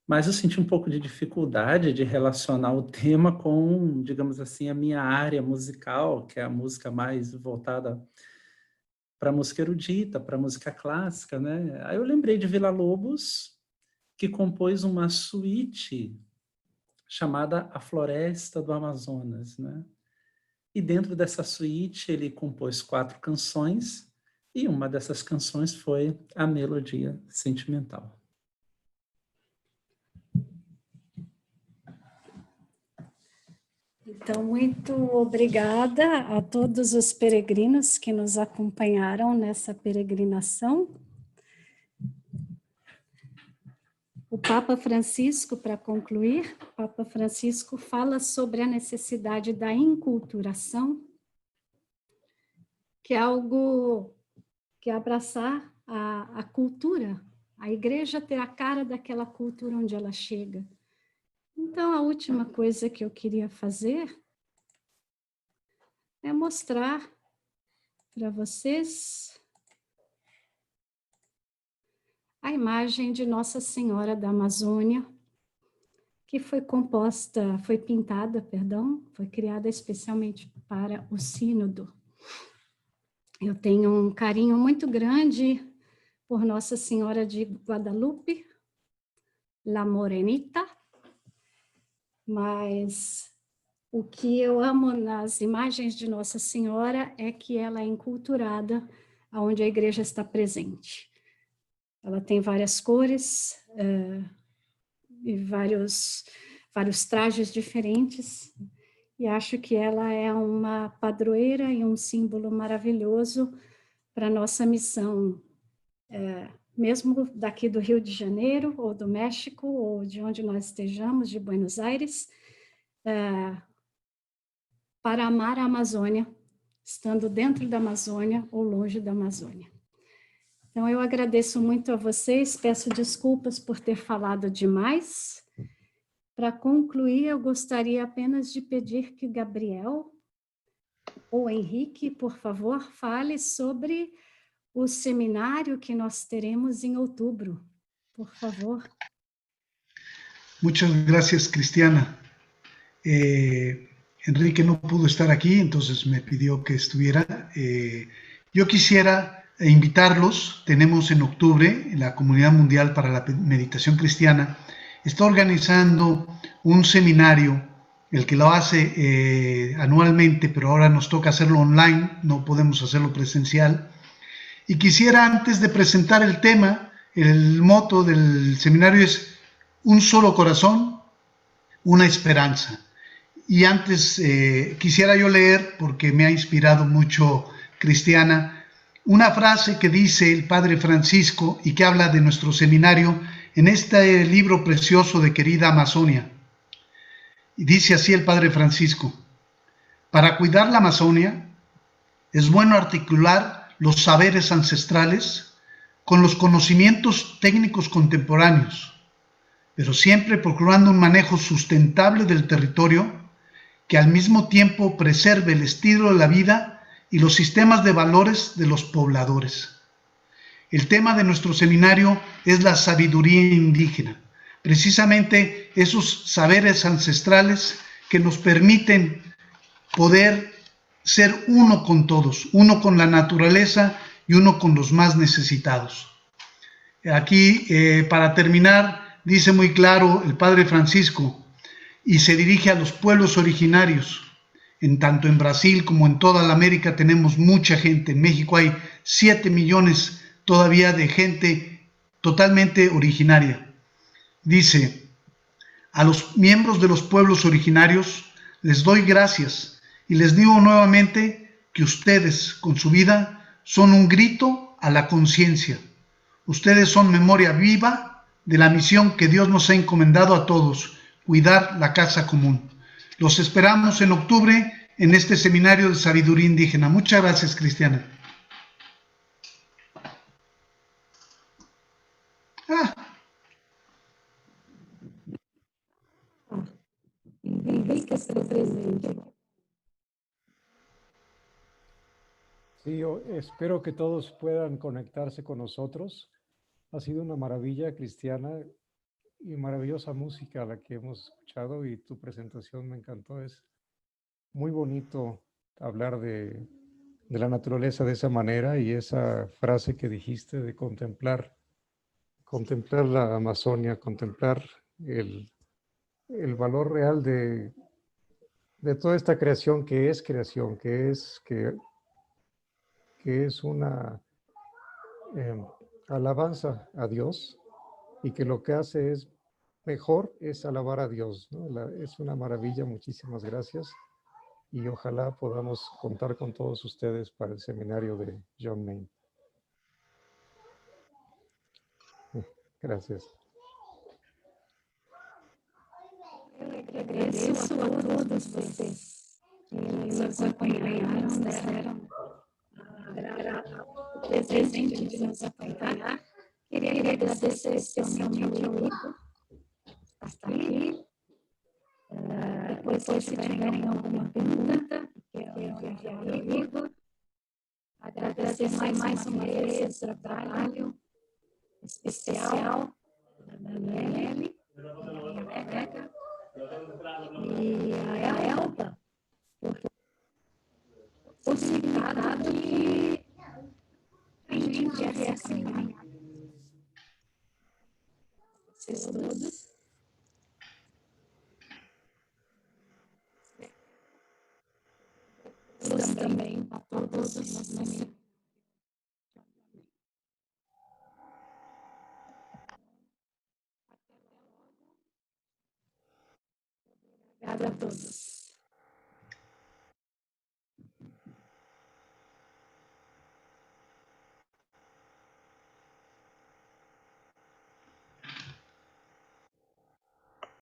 mas eu senti um pouco de dificuldade de relacionar o tema com, digamos assim, a minha área musical, que é a música mais voltada para música erudita, para música clássica, né? Aí eu lembrei de Villa-Lobos, que compôs uma suíte chamada A Floresta do Amazonas, né? E dentro dessa suíte ele compôs 4 canções, e uma dessas canções foi a Melodia Sentimental. Então, muito obrigada a todos os peregrinos que nos acompanharam nessa peregrinação. O Papa Francisco, para concluir, o Papa Francisco fala sobre a necessidade da enculturação, que é algo que é abraçar a cultura, a igreja ter a cara daquela cultura onde ela chega. Então, a última coisa que eu queria fazer é mostrar para vocês a imagem de Nossa Senhora da Amazônia, que foi pintada, foi criada especialmente para o Sínodo. Eu tenho um carinho muito grande por Nossa Senhora de Guadalupe, La Morenita, mas o que eu amo nas imagens de Nossa Senhora é que ela é enculturada onde a igreja está presente. Ela tem várias cores e vários trajes diferentes, e acho que ela é uma padroeira e um símbolo maravilhoso para a nossa missão, mesmo daqui do Rio de Janeiro, ou do México, ou de onde nós estejamos, de Buenos Aires, para amar a Amazônia, estando dentro da Amazônia ou longe da Amazônia. Então, Então, eu agradeço muito a vocês, peço desculpas por ter falado demais. Para concluir, eu gostaria apenas de pedir que Gabriel ou Henrique, por favor, fale sobre o seminário que nós teremos em outubro. Por favor. Muchas gracias, Cristiana. Enrique no pudo estar aquí, entonces me pidió que estuviera. Yo quisiera invitarlos, tenemos en octubre, la Comunidad Mundial para la Meditación Cristiana, está organizando un seminario, el que lo hace anualmente, pero ahora nos toca hacerlo online, no podemos hacerlo presencial. Y quisiera, antes de presentar el tema, el moto del seminario es un solo corazón, una esperanza. Y antes quisiera yo leer, porque me ha inspirado mucho Cristiana, una frase que dice el Padre Francisco y que habla de nuestro seminario en este libro precioso de Querida Amazonia. Y dice así el Padre Francisco: para cuidar la Amazonia es bueno articular los saberes ancestrales con los conocimientos técnicos contemporáneos, pero siempre procurando un manejo sustentable del territorio que al mismo tiempo preserve el estilo de la vida y los sistemas de valores de los pobladores. El tema de nuestro seminario es la sabiduría indígena, precisamente esos saberes ancestrales que nos permiten poder ser uno con todos, uno con la naturaleza y uno con los más necesitados. Aquí, para terminar, dice muy claro el Padre Francisco, y se dirige a los pueblos originarios. Tanto en Brasil como en toda la América tenemos mucha gente. En México hay 7 millones todavía de gente totalmente originaria. Dice: a los miembros de los pueblos originarios les doy gracias y les digo nuevamente que ustedes con su vida son un grito a la conciencia. Ustedes son memoria viva de la misión que Dios nos ha encomendado a todos: cuidar la casa común. Los esperamos en octubre en este seminario de sabiduría indígena. Muchas gracias, Cristiana. Henrique está presente. Sí, yo espero que todos puedan conectarse con nosotros. Ha sido una maravilla, Cristiana, y maravillosa música la que hemos escuchado, y tu presentación me encantó. Es muy bonito hablar de la naturaleza de esa manera, y esa frase que dijiste de contemplar la Amazonia, contemplar el valor real de toda esta creación, que es creación, que es una alabanza a Dios, y que lo que hace es mejor es alabar a Dios, ¿no? Es una maravilla. Muchísimas gracias, y ojalá podamos contar con todos ustedes para el seminario de John Main. Gracias. Agradeço a todos vocês que nos acompanharam, deram o presente de nos acompanhar. Queria agradecer especialmente ao Igor por estar aqui. Depois, se tiverem alguma pergunta, eu enviar ao Igor. Agradecer mais uma vez o trabalho especial da Daniele, da Rebeca e a Elba, por possibilitado de a gente viesse amanhã. Vocês todos. Também a todos os amigos. Obrigada a todos.